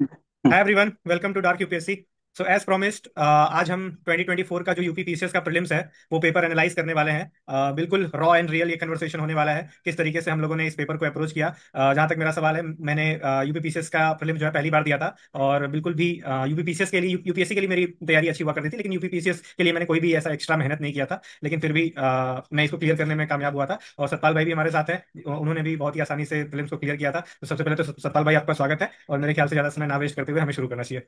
Hi everyone, welcome to dark UPSC. So as promised, आज हम 2024 का जो यूपी पीसीएस का प्रीलिम्स है वो पेपर एनालाइज करने वाले हैं। बिल्कुल रॉ एंड रियल ये कन्वर्सेशन होने वाला है, किस तरीके से हम लोगों ने इस पेपर को अप्रोच किया। जहां तक मेरा सवाल है, मैंने यूपी पीसीएस का प्रीलिम्स जो है पहली बार दिया था, और बिल्कुल भी यूपी पीसीएस के लिए, यूपीएससी के लिए मेरी तैयारी अच्छी हुआ करती थी, लेकिन यूपी पीसीएस के लिए मैंने कोई भी ऐसा एक्स्ट्रा मेहनत नहीं किया था। लेकिन फिर भी मैं इसको क्लियर करने में कामयाब हुआ था, और सतपाल भाई भी हमारे साथ हैं। उन्होंने भी बहुत ही आसानी से प्रीलिम्स को क्लियर किया था। तो सबसे पहले तो सतपाल भाई, आपका स्वागत है, और मेरे ख्याल से ज्यादा समय ना वेस्ट करते हुए हमें शुरू करना चाहिए।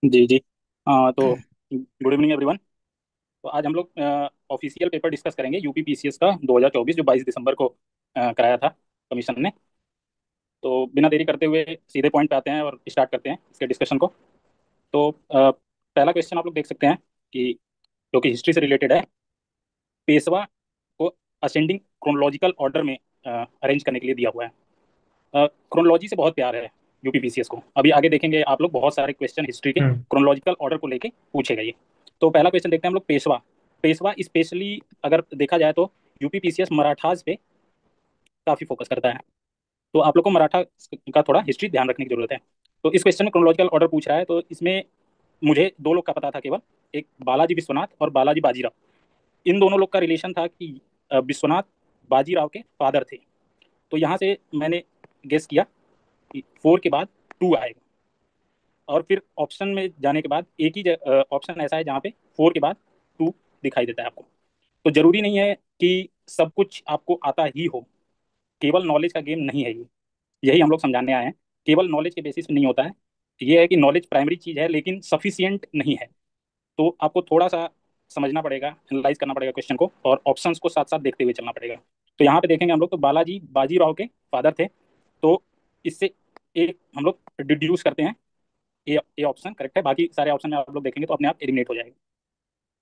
जी जी। तो गुड इवनिंग एवरीवन। तो आज हम लोग ऑफिशियल पेपर डिस्कस करेंगे यूपी पीसीएस का 2024 जो 22 दिसंबर को कराया था कमीशन ने। तो बिना देरी करते हुए सीधे पॉइंट पे आते हैं और स्टार्ट करते हैं इसके डिस्कशन को। तो पहला क्वेश्चन आप लोग देख सकते हैं कि जो कि हिस्ट्री से रिलेटेड है। पेशवा को असेंडिंग क्रोनोलॉजिकल ऑर्डर में अरेंज करने के लिए दिया हुआ है। क्रोनोलॉजी से बहुत प्यार है यूपी पीसीएस को। अभी आगे देखेंगे आप लोग बहुत सारे क्वेश्चन हिस्ट्री के हम्म। क्रोनोलॉजिकल ऑर्डर को लेके पूछेगा ये। तो पहला क्वेश्चन देखते हैं हम लोग। पेशवा पेशवा स्पेशली अगर देखा जाए तो यूपी पीसीएस मराठास पे काफी फोकस करता है। तो आप लोग को मराठा का थोड़ा हिस्ट्री ध्यान रखने की जरूरत है। तो इस क्वेश्चन में क्रोनोलॉजिकल ऑर्डर पूछ रहा है, तो इसमें मुझे दो लोग का पता था केवल। एक बालाजी विश्वनाथ और बालाजी बाजीराव। इन दोनों लोग का रिलेशन था कि विश्वनाथ बाजीराव के फादर थे। तो यहाँ से मैंने गेस किया कि 4 के बाद 2 आएगा। और फिर ऑप्शन में जाने के बाद एक ही ऑप्शन ऐसा है जहाँ पे 4 के बाद 2 दिखाई देता है आपको। तो जरूरी नहीं है कि सब कुछ आपको आता ही हो। केवल नॉलेज का गेम नहीं है ये। यही हम लोग समझाने आए हैं। केवल नॉलेज के बेसिस पे नहीं होता है। ये है कि नॉलेज प्राइमरी चीज है लेकिन सफिशियंट नहीं है। तो आपको थोड़ा सा समझना पड़ेगा, एनालाइज करना पड़ेगा क्वेश्चन को, और ऑप्शंस को साथ साथ देखते हुए चलना पड़ेगा। तो यहाँ पे देखेंगे हम लोग, तो बालाजी बाजीराव के फादर थे। तो इससे एक हम लोग डिड्यूस करते हैं। ए ऑप्शन करेक्ट है। बाकी सारे ऑप्शन में आप लोग देखेंगे तो अपने आप एलिमिनेट हो जाएगा।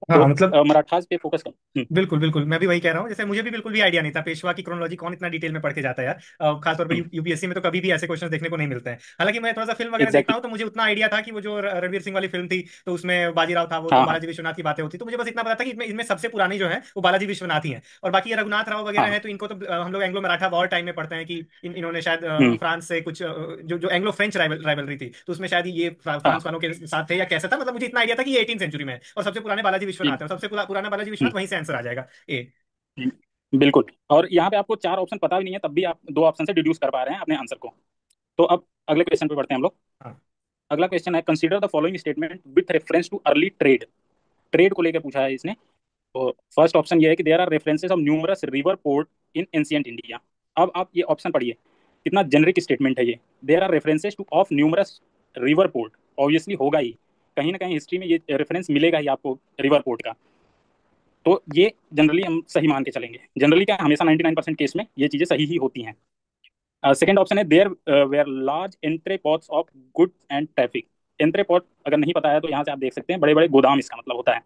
तो हाँ, मतलब मराठास पे फोकस कर। बिल्कुल बिल्कुल, मैं भी वही कह रहा हूँ। जैसे मुझे भी बिल्कुल भी आइडिया नहीं था पेशवा की क्रोनोलॉजी, कौन इतना डिटेल में पढ़ के जाता है यार। खासतौर पे यूपीएससी में तो कभी भी ऐसे क्वेश्चन देखने को नहीं मिलते हैं। हालांकि मैं थोड़ा सा फिल्म वगैरह देखता एग्जैक्टली। हूँ, तो मुझे उतना आइडिया था कि वो जो रणवीर सिंह वाली फिल्म थी, तो उसमें बाजीराव था, वो तो हाँ हाँ बालाजी विश्वनाथ की बातें होती, तो मुझे बस इतना पता था कि इनमें इनमें सबसे पुरानी जो है वो बालाजी विश्वनाथ ही है। और बाकी ये रघुनाथ राव वगैरह हाँ। है, तो इनको तो हम लोग एंग्लो मराठा वॉर टाइम में पढ़ते हैं कि इन्होंने शायद हम्म। फ्रांस से कुछ जो जो एंग्लो फ्रेंच राइवलरी थी, तो उसमें शायद ये हाँ। फ्रांस वालों के साथ थे या कैसा था। मतलब मुझे इतना आइडिया था कि ये 18 सेंचुरी में है, और सबसे पुराने बालाजी विश्वनाथ जी। है, और सबसे पुराना बालाजी हम्म। विश्वनाथ वहीं से आंसर आ जाएगा ए। बिल्कुल। और यहाँ पे आपको 4 ऑप्शन पता भी नहीं है, तब भी आप 2 ऑप्शन से डिड्यूस कर पा रहे हैं अपने आंसर को। तो अब अगले क्वेश्चन पे बढ़ते हैं हम लोग। हाँ। अगला क्वेश्चन है, consider the following statement with reference too early trade. Trade को लेकर पूछा है इसने। तो फर्स्ट ऑप्शन ये है कि there are references of numerous river port in ancient India. अब आप ये ऑप्शन पढ़िए, कितना जेनरिक स्टेटमेंट है ये। There are references to of numerous river port. Obviously होगा ही, कहीं ना कहीं हिस्ट्री में ये रेफरेंस मिलेगा ही आपको रिवर पोर्ट का। तो ये जनरली हम सही मान के चलेंगे। जनरली क्या, हमेशा 99% केस में ये चीजें सही ही होती हैं। सेकंड ऑप्शन है, there were large entrepots of goods and traffic. Entrepot अगर नहीं पता है तो यहाँ से आप देख सकते हैं, बड़े बड़े गोदाम इसका मतलब होता है।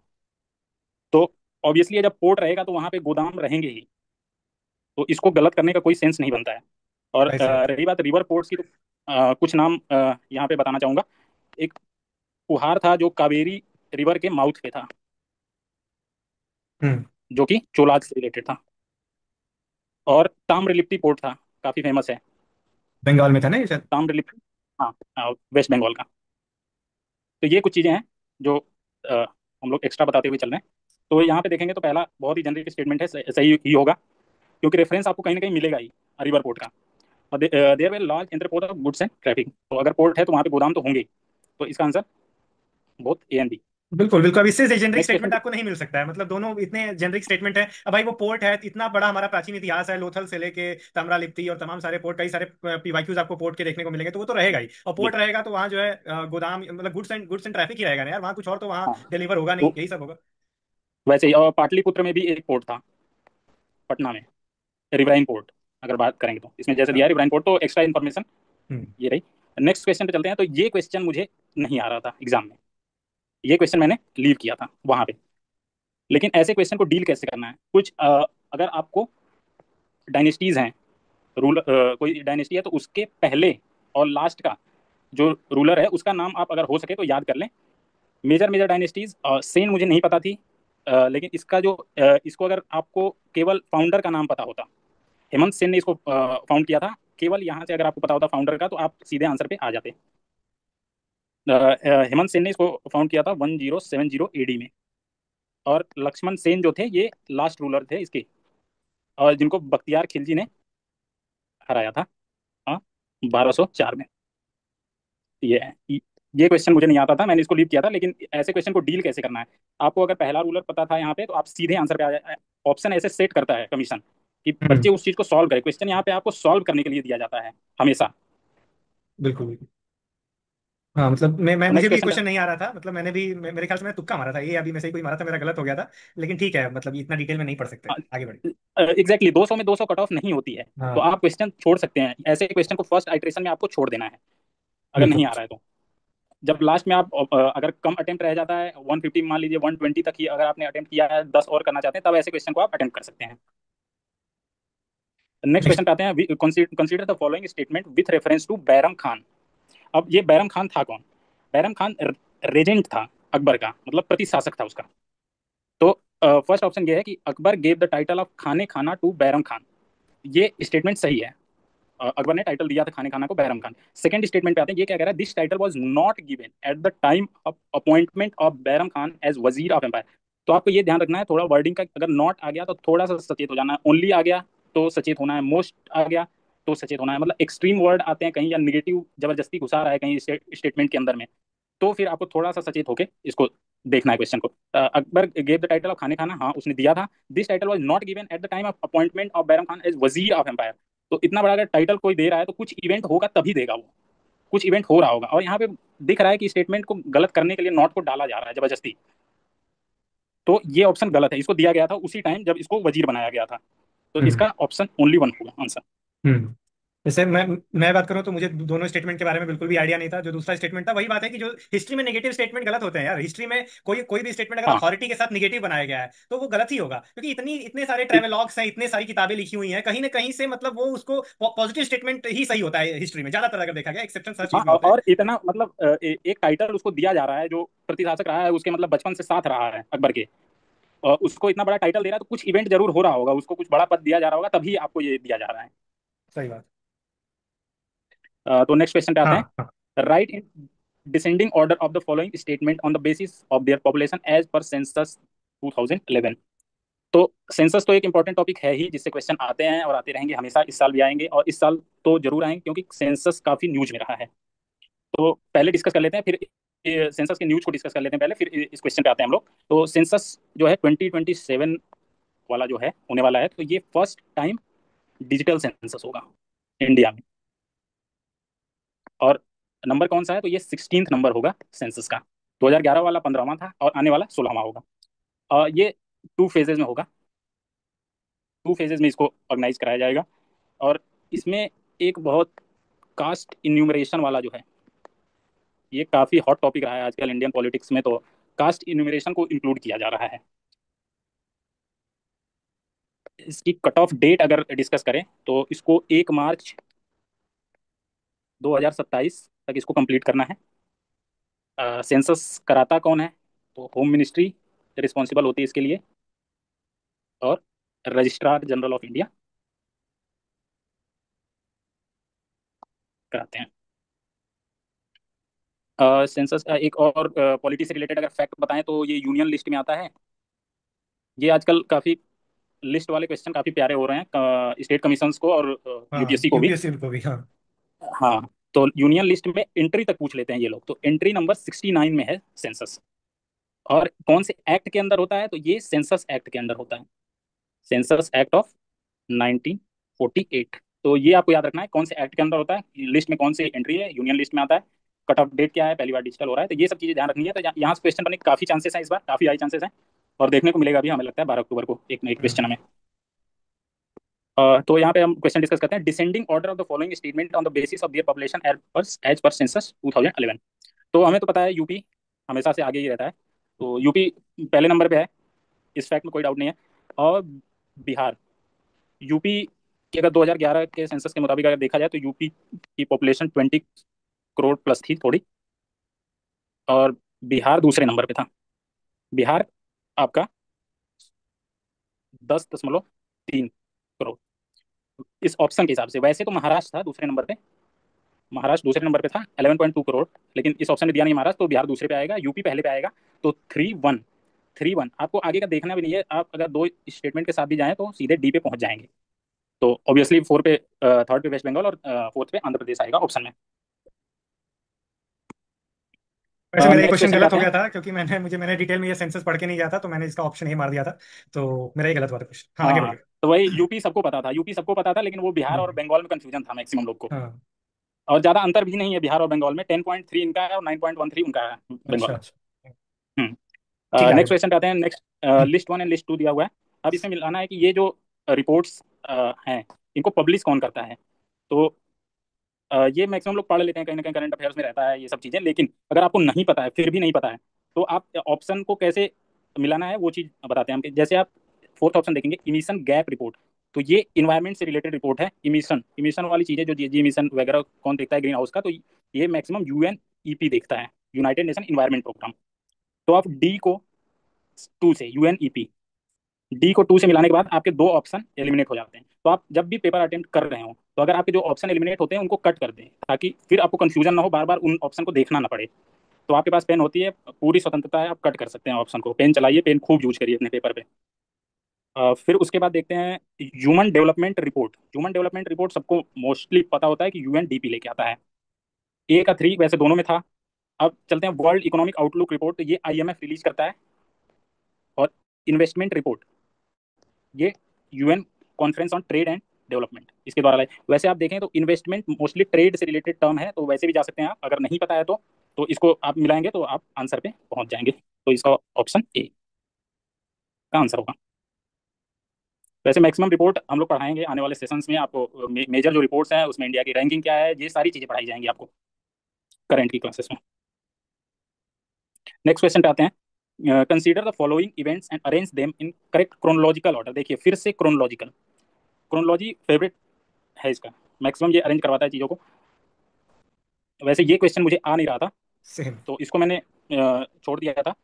तो ऑब्वियसली जब पोर्ट रहेगा तो वहां पे गोदाम रहेंगे ही। तो इसको गलत करने का कोई सेंस नहीं बनता है। और सही सही। रही बात रिवर पोर्ट्स की, तो कुछ नाम यहाँ पे बताना चाहूंगा। एक पुहार था जो कावेरी रिवर के माउथ पे था, हम्म। जो कि चोलाज से रिलेटेड था। और ताम्रलिप्ति पोर्ट था, काफी फेमस है। बंगाल में था ना ये शायद। ताम्रलिप्ति, हाँ, वेस्ट बंगाल का। तो ये कुछ चीजें हैं जो अ, हम लोग एक्स्ट्रा बताते हुए चल रहे हैं। तो यहाँ पे देखेंगे तो पहला बहुत ही जनरल स्टेटमेंट है, सही ही होगा, क्योंकि रेफरेंस आपको कहीं ना कहीं मिलेगा ही रिवर पोर्ट का। और there were large entrepot of goods and traffic. तो अगर पोर्ट है तो वहाँ पे गोदाम तो होंगे ही। तो इसका answer both A and B. बिल्कुल बिल्कुल, अब इससे जेनरिक नेक्स्ट स्टेटमेंट क्वेश्चन। आपको नहीं मिल सकता है। मतलब दोनों इतने जेनरिक स्टेटमेंट है। अब भाई वो पोर्ट है, इतना बड़ा हमारा प्राचीन इतिहास है, लोथल से लेके ताम्रालिप्ति और तमाम सारे पोर्ट, कई सारे पीवाईक्यूज आपको पोर्ट के देखने को मिलेंगे, तो वो तो रहेगा ही। और पोर्ट रहेगा तो वहाँ जो है गोदाम, मतलब गुड्स एंड ट्रैफिक ही रहेगा ना यार, वहाँ कुछ और तो वहाँ हाँ। डिलीवर होगा नहीं, तो यही सब होगा। वैसे ही, और पाटलिपुत्र में भी एक पोर्ट था, पटना में, रिवराइन पोर्ट। अगर बात करेंगे तो इसमें जैसे अच्छा। दिया है रिवराइन पोर्ट, तो एक्स्ट्रा इन्फॉर्मेशन हम्म। ये रही। नेक्स्ट क्वेश्चन पे चलते हैं। तो ये क्वेश्चन मुझे नहीं आ रहा था एग्जाम में। ये क्वेश्चन मैंने लीव किया था वहां पे। लेकिन ऐसे क्वेश्चन को डील कैसे करना है, कुछ अगर आपको डायनेस्टीज हैं, कोई डायनेस्टी है तो उसके पहले और लास्ट का जो रूलर है उसका नाम आप अगर हो सके तो याद कर लें। मेजर मेजर डायनेस्टीज, सेन मुझे नहीं पता थी। लेकिन इसका जो इसको अगर आपको केवल फाउंडर का नाम पता होता, हेमंत सेन ने इसको फाउंड किया था, केवल यहाँ से अगर आपको पता होता फाउंडर का, तो आप सीधे आंसर पे आ जाते। हेमंत सेन ने इसको फाउंड किया था 1070 एडी में। और लक्ष्मण सेन जो थे ये लास्ट रूलर थे इसके, और जिनको बख्तियार खिलजी ने हराया था, हाँ, 1204 में। ये है। ये क्वेश्चन मुझे नहीं आता था, मैंने इसको लीव किया था, लेकिन ऐसे क्वेश्चन को डील कैसे करना है, आपको अगर पहला रूलर पता था यहाँ पे तो आप सीधे आंसर पे आ जाए। ऑप्शन ऐसे सेट करता है कमीशन कि हम्म। बच्चे उस चीज को सॉल्व करें, क्वेश्चन यहाँ पे आपको सॉल्व करने के लिए दिया जाता है हमेशा। बिल्कुल बिल्कुल। हाँ मतलब मैं तो मुझे नेक्स्ट भी ये क्वेश्चन क्वेश्चन नहीं आ रहा था, मतलब मैंने भी मेरे ख्याल से मैं तुक्का मारा था, ये अभी में से ही कोई मारा था, मेरा गलत हो गया था। लेकिन ठीक है, मतलब इतना डिटेल में नहीं पढ़ सकते, आगे बढ़िए। एग्जैक्टली 200 में 200 कट ऑफ नहीं होती है। तो हाँ आप क्वेश्चन छोड़ सकते हैं, ऐसे क्वेश्चन को फर्स्ट आइटरेशन में आपको छोड़ देना है अगर बिल्कुल। नहीं आ रहा है तो। जब लास्ट में आप अगर कम अटेम्प्ट रह जाता है 150, मान लीजिए 120 तक ही अगर आपने अटेम्प्ट किया है, 10 और करना चाहते हैं, तब ऐसे क्वेश्चन को आप अटेम्प्ट कर सकते हैं। Next next. क्वेश्चन पे आते हैं, consider the following statement with reference to Bairam Khan. अब ये बैरम खान था कौन? बैरम खान रेजेंट था अकबर का, मतलब प्रतिशासक था उसका। तो फर्स्ट ऑप्शन ये है कि Akbar gave the title of खाने खाना टू बैरम खान। ये स्टेटमेंट सही है। अकबर ने टाइटल दिया था खाने खाना को बैरम खान। सेकंड स्टेटमेंट पे आते हैं, ये क्या कह रहा है, this title was not given at the time of appointment of Bairam Khan as वजीर ऑफ एम्पायर। तो आपको ये ध्यान रखना है थोड़ा वर्डिंग का, अगर नॉट आ गया तो थोड़ा सा सचेत हो जाना है, ओनली आ गया तो सचेत होना है, मोस्ट आ गया तो सचेत होना है। मतलब एक्सट्रीम वर्ड आते हैं कहीं, या निगेटिव जबरदस्ती घुसा रहा है कहीं स्टेटमेंट के अंदर में, तो फिर आपको थोड़ा सा सचेत होके इसको देखना है क्वेश्चन को। Akbar gave the title of खाने खाना, हाँ उसने दिया था। This title was not given at the time of appointment of Bairam Khan as वजीर ऑफ एम्पायर। तो इतना बड़ा अगर टाइटल कोई दे रहा है तो कुछ इवेंट होगा तभी देगा वो, कुछ इवेंट हो रहा होगा। और यहाँ पे दिख रहा है कि स्टेटमेंट को गलत करने के लिए नॉट को डाला जा रहा है जबरदस्ती। तो ये ऑप्शन गलत है, इसको दिया गया था उसी टाइम जब इसको वजीर बनाया गया था। तो हम्म इसका ऑप्शन ओनली वन होगा आंसर। हम्म। जैसे मैं बात करूं तो मुझे दोनों स्टेटमेंट के बारे में बिल्कुल भी आइडिया नहीं था। जो दूसरा स्टेटमेंट था, वही बात है कि जो हिस्ट्री में नेगेटिव स्टेटमेंट गलत होते हैं यार। हिस्ट्री में कोई कोई भी स्टेटमेंट अगर हाँ, अथॉरिटी के साथ निगेटिव बनाया गया है तो वो गलत ही होगा, क्योंकि इतने सारे ट्रेवलॉग्स हैं, इतने सारी किताबें लिखी हुई हैं, कहीं ना कहीं से मतलब वो उसको पॉजिटिव स्टेटमेंट ही सही होता है हिस्ट्री में ज्यादातर, अगर देखा गया एक्सेप्शन हर हाँ, चीज में होते हैं। और इतना मतलब एक टाइटल उसको दिया जा रहा है जो प्रतिशासक रहा है, उसके मतलब बचपन से साथ रहा है अकबर के, और उसको इतना बड़ा टाइटल दे रहा है तो कुछ इवेंट जरूर हो रहा होगा, उसको कुछ बड़ा पद दिया जा रहा होगा, तभी आपको ये दिया जा रहा है। सही बात। तो नेक्स्ट क्वेश्चन पे आते हाँ हैं। हाँ। Write in descending order of the following statement on the basis of their population as per census 2011। तो सेंसस तो एक इंपॉर्टेंट टॉपिक है ही, जिससे क्वेश्चन आते हैं और आते रहेंगे हमेशा, इस साल भी आएंगे और इस साल तो जरूर आएंगे क्योंकि सेंसस काफी न्यूज में रहा है। तो पहले डिस्कस कर लेते हैं, फिर सेंसस के न्यूज को डिस्कस कर लेते हैं पहले, फिर इस क्वेश्चन पे आते हैं हम लोग। तो सेंसस जो है 2027 वाला जो है होने वाला है, तो ये फर्स्ट टाइम डिजिटल सेंसस होगा इंडिया में। और नंबर कौन सा है, तो ये 16th नंबर होगा सेंसस का। 2011 वाला 15वां था और आने वाला 16वां होगा। ये टू फेजेज में होगा, टू फेजेज में इसको ऑर्गेनाइज कराया जाएगा। और इसमें एक बहुत कास्ट इन्यूमरेशन वाला जो है, ये काफी हॉट टॉपिक रहा है आजकल इंडियन पॉलिटिक्स में, तो कास्ट इन्यूमरेशन को इंक्लूड किया जा रहा है। इसकी कट ऑफ डेट अगर डिस्कस करें तो इसको 1 मार्च 2027 तक इसको कंप्लीट करना है। सेंसस कराता कौन है, तो होम मिनिस्ट्री रिस्पॉन्सिबल होती है इसके लिए, और रजिस्ट्रार जनरल ऑफ इंडिया कराते हैं। सेंसस एक और पॉलिटी से रिलेटेड अगर फैक्ट बताएं तो ये यूनियन लिस्ट में आता है। ये आजकल काफी लिस्ट वाले क्वेश्चन काफी प्यारे हो रहे हैं स्टेट कमीशंस को और हाँ यूपीएससी को भी। यूपीएससी को भी हाँ। हाँ, तो यूनियन लिस्ट में एंट्री तक पूछ लेते हैं ये लोग, तो एंट्री नंबर 69 में है सेंसस। और कौन से एक्ट के अंदर होता है, तो ये सेंसस एक्ट के अंदर होता है, सेंसस एक्ट ऑफ 1948। तो ये आपको याद रखना है कौन से एक्ट के अंदर होता है, लिस्ट में कौन सी एंट्री है, यूनियन लिस्ट में आता है, कट ऑफ डेट क्या है, पहली बार डिजिटल हो रहा है, तो ये सब चीजें ध्यान रखनी है। तो यहाँ से क्वेश्चन बनने के काफी चांसेस हैं, इस बार काफी हाई चांसेस हैं, और देखने को मिलेगा भी हमें लगता है 12 अक्टूबर को एक नई क्वेश्चन हमें। तो यहाँ पे हम क्वेश्चन डिस्कस करते हैं, descending order of the following statement on the basis of their population as per census 2011। तो हमें तो पता है यूपी हमेशा से आगे ही रहता है, तो यूपी पहले नंबर पे है, इस फैक्ट में कोई डाउट नहीं है। और बिहार, यूपी की अगर 2011 के सेंसस के मुताबिक अगर देखा जाए तो यूपी की पॉपुलेशन 20 करोड़ प्लस थी थोड़ी, और बिहार दूसरे नंबर पे था। बिहार आपका 10.3 करोड़ इस ऑप्शन के हिसाब से। वैसे तो महाराष्ट्र था दूसरे नंबर पे, महाराष्ट्र दूसरे नंबर पे था 11.2 करोड़, लेकिन इस ऑप्शन ने दिया नहीं महाराष्ट्र, तो बिहार दूसरे पे आएगा, यूपी पहले पे आएगा। तो 3-1, 3-1। आपको आगे का देखना भी नहीं है, आप अगर दो स्टेटमेंट के साथ भी जाएं तो सीधे डी पे पहुंच जाएंगे। तो ऑब्वियसली थर्ड पे वेस्ट बंगाल और फोर्थ पे आंध्र प्रदेश आएगा ऑप्शन में। वैसे मेरा एक नेक्स्ट क्वेश्चन क्वेश्चन पे गलत हो आते हैं। गया था, क्योंकि मैंने डिटेल में ये सेंसस पढ़ के नहीं गया था, तो मैंने इसका ऑप्शन ही मार दिया था। तो मेरा ही गलत हुआ था क्वेश्चन। हाँ, आगे हाँ, बढ़िए। तो वही यूपी सबको पता था, यूपी सबको पता था, लेकिन वो बिहार और हम्म। बंगाल में कंफ्यूजन था मैक्सिमम लोग को। हाँ। और ज्यादा अंतर भी नहीं है बिहार और बंगाल में, 10.3 इनका है और 9.13 उनका है, बंगाल अच्छा का। अच्छा। हम्म। ठीक है, आगे नेक्स्ट बढ़िए। क्वेश्चन पे आते हैं। Next hmm. List one and list two दिया हुआ है। अब इसमें मिलाना है कि ये जो रिपोर्ट्स हैं, इनको पब्लिश कौन करता है। तो ये मैक्सिमम लोग पढ़ लेते हैं, कहीं ना कहीं करंट अफेयर्स में रहता है ये सब चीज़ें, लेकिन अगर आपको नहीं पता है, फिर भी नहीं पता है, तो आप ऑप्शन को कैसे मिलाना है वो चीज़ बताते हैं हम। जैसे आप फोर्थ ऑप्शन देखेंगे, इमिशन गैप रिपोर्ट। तो ये इन्वायरमेंट से रिलेटेड रिपोर्ट है। इमिशन इमिशन वाली चीज़ें, जो जी इमिशन वगैरह कौन देखता है ग्रीन हाउस का, तो ये मैक्सिमम यूएनईपी देखता है, यूनाइटेड नेशन इन्वायरमेंट प्रोग्राम। तो आप डी को टू से, यूएनईपी, डी को टू से मिलाने के बाद आपके दो ऑप्शन एलिमिनेट हो जाते हैं। तो आप जब भी पेपर अटेम्प्ट कर रहे हो, तो अगर आपके जो ऑप्शन एलिमिनेट होते हैं उनको कट कर दें, ताकि फिर आपको कंफ्यूजन ना हो, बार बार उन ऑप्शन को देखना ना पड़े। तो आपके पास पेन होती है, पूरी स्वतंत्रता है, आप कट कर सकते हैं ऑप्शन को। पेन चलाइए, पेन खूब यूज करिए अपने पेपर पे। फिर उसके बाद देखते हैं human development report. Human development report सबको मोस्टली पता होता है कि यूएनडीपी लेके आता है। ए का थ्री वैसे दोनों में था। अब चलते हैं वर्ल्ड इकोनॉमिक आउटलुक रिपोर्ट, तो ये आईएमएफ रिलीज करता है। और इन्वेस्टमेंट रिपोर्ट, ये UN conference on trade and development इसके द्वारा लाए। वैसे आप देखें तो इन्वेस्टमेंट मोस्टली ट्रेड से रिलेटेड टर्म है, तो वैसे भी जा सकते हैं आप, अगर नहीं पता है तो इसको आप मिलाएंगे तो आप आंसर पे पहुंच जाएंगे। तो इसका ऑप्शन ए का आंसर होगा। वैसे मैक्सिमम रिपोर्ट हम लोग पढ़ाएंगे आने वाले सेशंस में आपको। मेजर जो रिपोर्ट्स हैं उसमें इंडिया की रैंकिंग क्या है, ये सारी चीजें पढ़ाई जाएंगी आपको करंट की क्लासेस में। नेक्स्ट क्वेश्चन पे आते हैं। Consider the following events and arrange them in correct chronological order. देखिए फिर से क्रोनोलॉजिकल, क्रोनोलॉजी फेवरेट है इसका, मैक्सिमम ये अरेंज करवाता है चीज़ों को। वैसे ये क्वेश्चन मुझे आ नहीं रहा था, सेम। तो इसको मैंने छोड़ दिया था।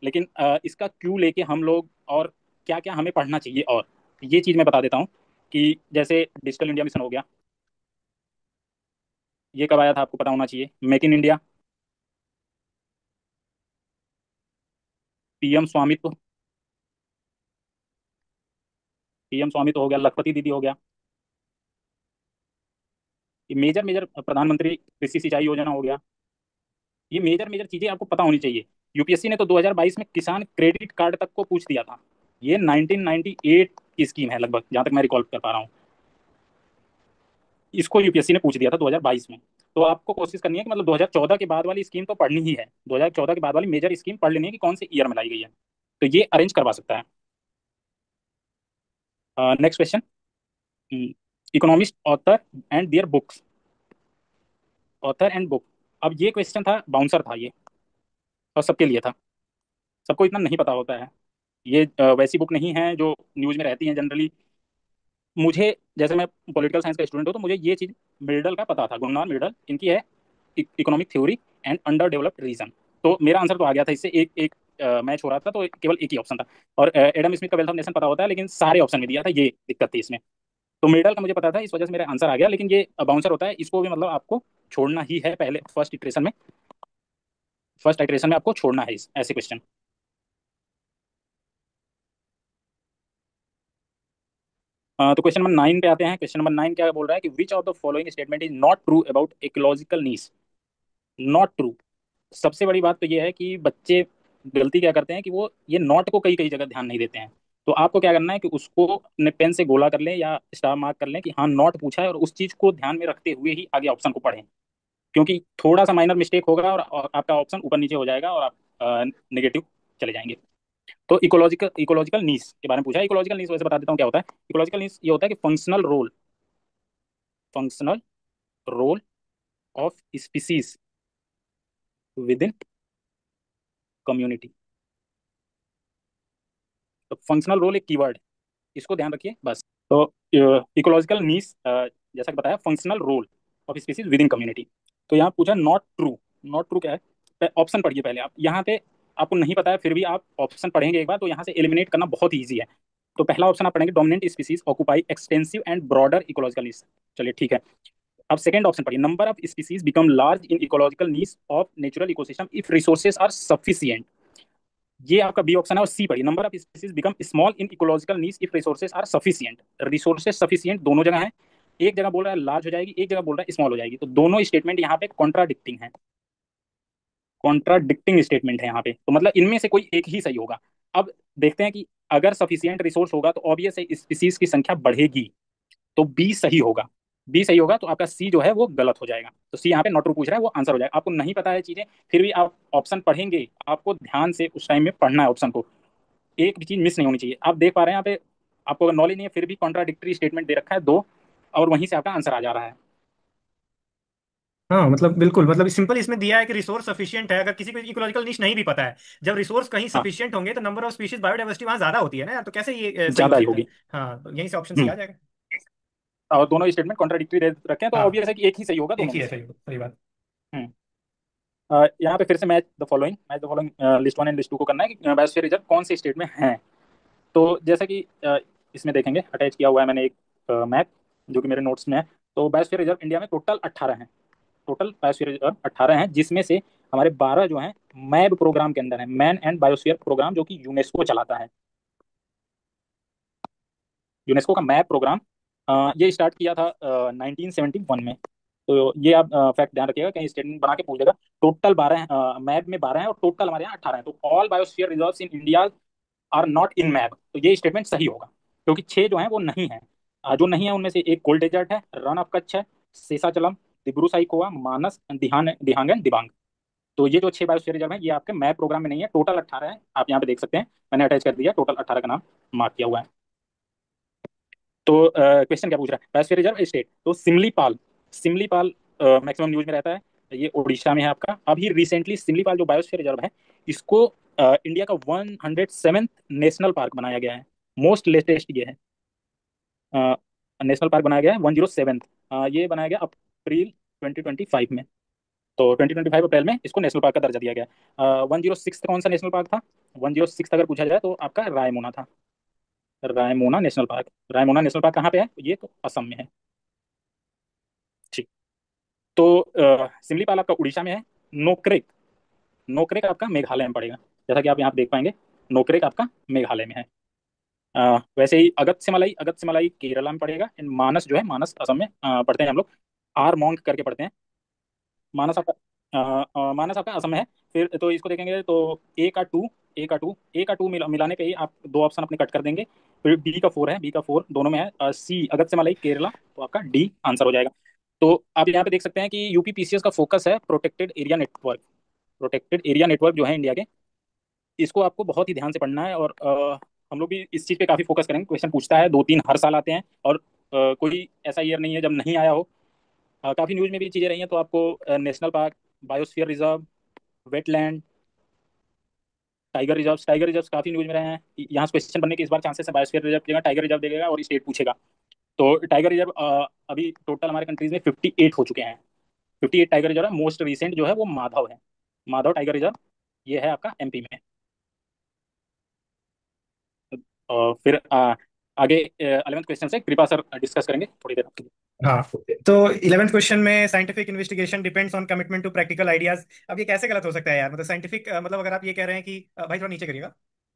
लेकिन इसका क्यों लेके हम लोग, और क्या क्या हमें पढ़ना चाहिए, और ये चीज़ मैं बता देता हूँ। कि जैसे डिजिटल इंडिया मिशन हो गया, ये कब आया था आपको पता होना चाहिए। मेक इन इंडिया, पीएम स्वामित्व, पीएम स्वामित्व हो गया, लखपति दीदी हो गया। ये मेजर मेजर प्रधानमंत्री कृषि सिंचाई योजना हो गया। ये मेजर मेजर चीजें आपको पता होनी चाहिए। यूपीएससी ने तो 2022 में किसान क्रेडिट कार्ड तक को पूछ दिया था। ये 1998 की स्कीम है लगभग, जहां तक मैं रिकॉल कर पा रहा हूँ। इसको यूपीएससी ने पूछ दिया था 2022 में। तो आपको कोशिश करनी है कि मतलब 2014 के बाद वाली स्कीम तो पढ़नी ही है, 2014 के बाद वाली मेजर स्कीम पढ़ लेनी है कि कौन से ईयर में लाई गई है। तो ये अरेंज करवा सकता है। Next question, economist author and their books, author and book. अब ये क्वेश्चन था, बाउंसर था ये, और सबके लिए था। सबको इतना नहीं पता होता है। ये वैसी बुक नहीं है जो न्यूज़ में रहती हैं जनरली। मुझे, जैसे मैं पॉलिटिकल साइंस का स्टूडेंट हूँ, तो मुझे ये चीज़ मिर्डल का पता था, गुरनार मिर्डल, इनकी है economic theory and under developed region. तो मेरा आंसर तो आ गया था इससे। एक एक मैच हो रहा था, तो केवल एक ही ऑप्शन था। और एडम स्मिथ का वेल्थ ऑफ नेशन पता होता है, लेकिन सारे ऑप्शन में दिया था, ये दिक्कत थी इसमें। तो मिर्डल का मुझे पता था, इस वजह से मेरा आंसर आ गया। लेकिन ये बाउंसर होता है, इसको भी मतलब आपको छोड़ना ही है पहले, फर्स्ट इटरेशन में आपको छोड़ना है इस ऐसे क्वेश्चन। तो क्वेश्चन नंबर 9 पे आते हैं। क्वेश्चन नंबर 9 क्या बोल रहा है कि which of the following statement is not true about ecological needs. Not true. सबसे बड़ी बात तो ये है कि बच्चे गलती क्या करते हैं कि वो ये नॉट को कई कई जगह ध्यान नहीं देते हैं। तो आपको क्या करना है कि उसको अपने पेन से गोला कर लें या स्टार मार्क कर लें कि हाँ नॉट पूछा है, और उस चीज को ध्यान में रखते हुए ही आगे ऑप्शन को पढ़ें। क्योंकि थोड़ा सा माइनर मिस्टेक होगा और आपका ऑप्शन ऊपर नीचे हो जाएगा, और आप नेगेटिव चले जाएंगे। तो इकोलॉजिकल इकोलॉजिकल नीड्स के बारे में पूछा है। इकोलॉजिकल नीड्स वैसे बता देता हूँ क्या होता है। इकोलॉजिकल नीड्स ये होता है कि functional role of species within community. तो फंक्शनल रोल एक कीवर्ड है, इसको ध्यान रखिए बस। तो इकोलॉजिकल नीड्स, जैसा कि बताया, functional role of species within community. तो यहाँ पूछा नॉट ट्रू। नॉट ट्रू क्या है, ऑप्शन पढ़िए पहले आप। यहाँ पे आपको नहीं पता है, फिर भी आप ऑप्शन पढ़ेंगे एक बार, तो यहाँ से एलिमिनेट करना बहुत ईजी है। तो पहला ऑप्शन आप पढ़ेंगे, dominant species occupy extensive and broader ecological needs. चलिए ठीक है। अब सेकंड ऑप्शन पढ़िए, number of species become large in ecological needs of natural ecosystem if resources are sufficient. ये आपका बी ऑप्शन है। और सी पढ़िए, number of species become small in ecological needs if resources are sufficient. Resources sufficient दोनों जगह है, एक जगह बोल रहा है लार्ज हो जाएगी, एक जगह बोल रहा है स्मॉल हो जाएगी, तो दोनों स्टेटमेंट यहाँ पे कॉन्ट्राडिक्टिंग है, कॉन्ट्राडिक्टिंग स्टेटमेंट है यहाँ पे, तो मतलब इनमें से कोई एक ही सही होगा। अब देखते हैं कि अगर सफिशिएंट रिसोर्स होगा तो ऑब्वियस है स्पीसीज की संख्या बढ़ेगी, तो बी सही होगा। बी सही होगा तो आपका सी जो है वो गलत हो जाएगा, तो सी यहाँ पे नॉट ट्रू पूछ रहा है, वो आंसर हो जाएगा। आपको नहीं पता है चीजें, फिर भी आप ऑप्शन पढ़ेंगे, आपको ध्यान से उस टाइम में पढ़ना है ऑप्शन को, एक भी चीज मिस नहीं होनी चाहिए। आप देख पा रहे हैं यहाँ पे, आपको अगर नॉलेज नहीं है फिर भी कॉन्ट्राडिक्टरी स्टेटमेंट दे रखा है दो, और वहीं से आपका आंसर आ जा रहा है। हाँ मतलब बिल्कुल, मतलब सिंपल इसमें दिया है कि रिसोर्स सफिशिएंट है। अगर किसी को इकोलॉजिकल निश नहीं भी पता है, जब रिसोर्स कहीं हाँ, सफिशिएंट होंगे तो नंबर ऑफ स्पीशीज बायोडाइवर्सिटी वहां ज्यादा होती है ना यार, तो कैसे ये सही हो ज्यादा ही सकता है। होगी। हाँ तो यहीं से ऑप्शन सी हम्म। आ जाएगा। और दोनों स्टेटमेंट कॉन्ट्राडिक्टरी दे रखे हैं, तो हाँ ऑब्वियस है कि एक ही सही होगा एक दोनों ही में है, से। सही बात। हम्म। यहाँ पे फिर से match the following list one and list two को करना है कि बायोस्फीयर रिजर्व कौन से स्टेट में है। तो जैसा कि इसमें देखेंगे, अटैच किया हुआ है मैंने एक मैप जो कि मेरे नोट्स में है। तो बायोस्फीयर रिजर्व इंडिया में टोटल 18 हैं, टोटल बायोस्फीयर रिजर्व 18 हैं, जिसमें से हमारे 12 जो हैं मैब प्रोग्राम के अंदर है, मैन एंड बायोस्फीयर प्रोग्राम, जो कि यूनेस्को चलाता है। यूनेस्को का मैप प्रोग्राम ये स्टार्ट किया था 1971 में। तो ये आप फैक्ट ध्यान रखिएगा, कहीं स्टेटमेंट बना के पूछ देगा। टोटल 12 मैप में 12 हैं और टोटल हमारे यहाँ 18 हैं, तो all biosphere reserves in India are not in map, तो ये स्टेटमेंट सही होगा, क्योंकि 6 जो हैं वो नहीं है। जो नहीं है उनमें से एक गोल्ड डेजर्ट है, रन ऑफ कच्छ है, शेषाचलम, दिब्रू साइखोवा, मानस, दिहांग एंड दिबांग। तो ये जो 6 बायोस्फीयर रिजर्व है ये आपके मैप प्रोग्राम में नहीं है, टोटल 18 है, आप यहाँ पे देख सकते हैं, मैंने अटैच कर दिया, टोटल 18 का नाम मार्क किया हुआ है। तो क्वेश्चन क्या पूछ रहा है, बायोस्फीयर रिजर्व स्टेट, तो सिमलीपाल, सिमलीपाल मैक्सिमम न्यूज में रहता है, ये उड़ीसा में है आपका। अभी रिसेंटली सिमलीपाल जो बायोस्फीयर रिजर्व है, इसको इंडिया का 107th नेशनल पार्क बनाया गया है, मोस्ट लेटेस्ट ये है, नेशनल पार्क बनाया गया है 107th। ये बनाया गया अप्रैल 2025 में, तो 2025 अप्रैल में इसको नेशनल पार्क का दर्जा दिया गया। 106 कौन सा नेशनल पार्क था, 106 अगर पूछा जाए तो आपका रायमोना था, Raimona national park. Raimona national park कहाँ पे है, ये तो असम में है। ठीक। तो सिमलीपाल आपका उड़ीसा में है। नोक्रेक, नोक्रेक आपका मेघालय में पड़ेगा, जैसा कि आप यहाँ पे देख पाएंगे, नोक्रेक आपका मेघालय में है। वैसे ही अगस्त्यमलाई, अगस्त्यमलाई केरला में पड़ेगा, एंड मानस जो है, मानस असम में पढ़ते हैं हम लोग, आर मोंग करके पढ़ते हैं। मानस आपका मानस आपका असम में है। फिर तो इसको देखेंगे तो ए का टू मिलाने पे ही आप दो ऑप्शन अपने कट कर देंगे। फिर बी का फोर है, बी का फोर दोनों में है। सी अगस्त्यमलाई केरला, तो आपका डी आंसर हो जाएगा। तो आप यहाँ पे देख सकते हैं कि यूपी पीसीएस का फोकस है protected area network, protected area network जो है इंडिया के, इसको आपको बहुत ही ध्यान से पढ़ना है। और हम लोग भी इस चीज़ पे काफ़ी फोकस करेंगे, क्वेश्चन पूछता है, दो तीन हर साल आते हैं, और कोई ऐसा ईयर नहीं है जब नहीं आया हो। काफ़ी न्यूज़ में भी चीज़ें रही हैं, तो आपको national park, biosphere reserve, wetland, tiger reserve काफ़ी न्यूज़ में रहे हैं। यहाँ से क्वेश्चन बनने के इस बार चांसेस है, बायोस्फीयर रिजर्व देगा, टाइगर रिजर्व देगा और स्टेट पूछेगा। तो टाइगर रिजर्व अभी टोटल हमारे कंट्रीज में 58 हो चुके हैं, 58 टाइगर रिजर्व है। मोस्ट रिसेंट जो है वो माधव है, माधव टाइगर रिजर्व, ये है आपका एमपी में। और फिर आगे 11th क्वेश्चन से कृपा सर डिस्कस करेंगे थोड़ी देर आपके लिए। हाँ तो 11th क्वेश्चन में scientific investigation depends on commitment to practical ideas. अब ये कैसे गलत हो सकता है यार, मतलब साइंटिफिक मतलब अगर आप ये कह रहे हैं कि भाई थोड़ा नीचे करिएगा।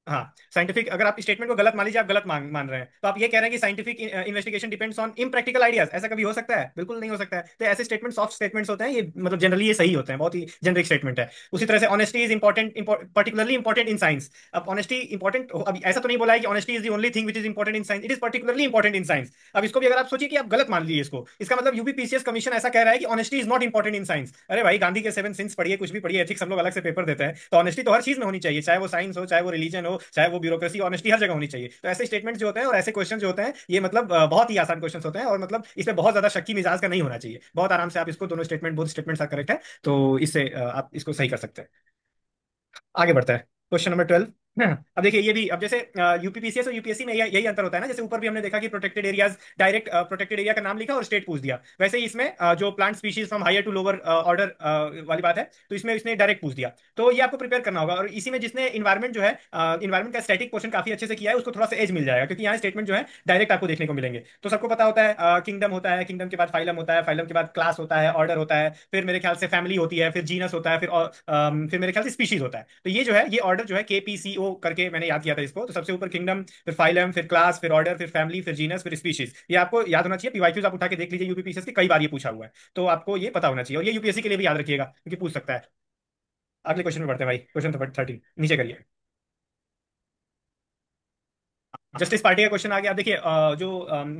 हाँ साइंटिफिक, अगर आप स्टेटमेंट को गलत मान लीजिए, आप गलत मान रहे हैं, तो आप ये कह रहे हैं कि scientific investigation depends on impractical ideas, ऐसा कभी हो सकता है? बिल्कुल नहीं हो सकता है। तो ऐसे स्टेटमेंट सॉफ्ट स्टेटमेंट्स होते हैं ये, मतलब जनरली ये सही होते हैं, बहुत ही जेनरिक स्टेटमेंट है। उसी तरह से honesty is important, particularly important in science. अब ऑनेस्टी इंपॉर्टेंट, अब ऐसा तो नहीं बोला है कि honesty is the only thing which is important in science, it is particularly important in science. अब इसको भी अगर आप सोचिए कि आप गलत मान लीजिए इसको, इसका मतलब यूपीपीसीएस कमीशन ऐसा कह रहा है कि honesty is not important in science. अरे भाई गांधी के सेवन सिंस पढ़िए, कुछ भी पढ़िए, एथिक्स हम लोग अलग से पेपर देते हैं, तो ऑनेस्टी तो हर चीज में होनी चाहिए, चाहे वो साइंस हो, चाहे वो रिलीजन हो, चाहे वो ब्यूरोक्रेसी, ऑनेस्टी हर जगह होनी चाहिए। तो ऐसे स्टेटमेंट जो होते हैं और ऐसे क्वेश्चन जो होते हैं ये मतलब बहुत ही आसान क्वेश्चन होते हैं, और मतलब इसमें बहुत ज्यादा शक्की मिजाज का नहीं होना चाहिए, बहुत आराम से आप इसको दोनों statement, both statements are correct है, तो इससे आप इसको सही कर सकते हैं। आगे बढ़ता है क्वेश्चन नंबर 12। हाँ, अब देखिए ये भी, अब जैसे यूपीपीसीएस और यूपीएससी में यही अंतर होता है ना, जैसे ऊपर भी हमने देखा कि protected areas, direct protected area का नाम लिखा और स्टेट पूछ दिया, वैसे ही इसमें जो plant species from higher to lower order वाली बात है, तो इसमें इसने डायरेक्ट पूछ दिया। तो ये आपको प्रिपेयर करना होगा, और इसी में जिसने इन्वायरमेंट जो है, इन्वायरमेंट का स्टैटिक पोर्शन काफी अच्छे से किया है, उसको थोड़ा सा एज मिल जाएगा, क्योंकि यहाँ स्टेटमेंट जो है डायरेक्ट आपको देखने को मिलेंगे। तो सबको पता होता है किंगडम होता है, किंगडम के बाद फाइलम होता है, फाइलम के बाद क्लास होता है, ऑर्डर होता है, फिर मेरे ख्याल से फैमिली होती है, फिर जीनस होता है, फिर मेरे ख्याल से स्पीशीज होता है। तो ये जो है, ये ऑर्डर जो है KPCO करके मैंने याद किया था इसको, तो सबसे ऊपर किंगडम, फिर फाइलम, फिर क्लास, फिर ऑर्डर, फिर फैमिली, फिर जीनस, फिर स्पीशीज। ये आपको याद होना चाहिए, पीवाईक्यूज आप उठा के देख लीजिए यूपीपीसीएस के, कई बार ये पूछा हुआ है, तो आपको ये पता होना चाहिए, और ये यूपीएससी के लिए भी याद रखिएगा क्योंकि पूछ सकता है। अगले क्वेश्चन में बढ़ते हैं भाई, क्वेश्चन नंबर 13 नीचे करिए। जस्टिस पार्टी का क्वेश्चन आ गया। आप देखिए जो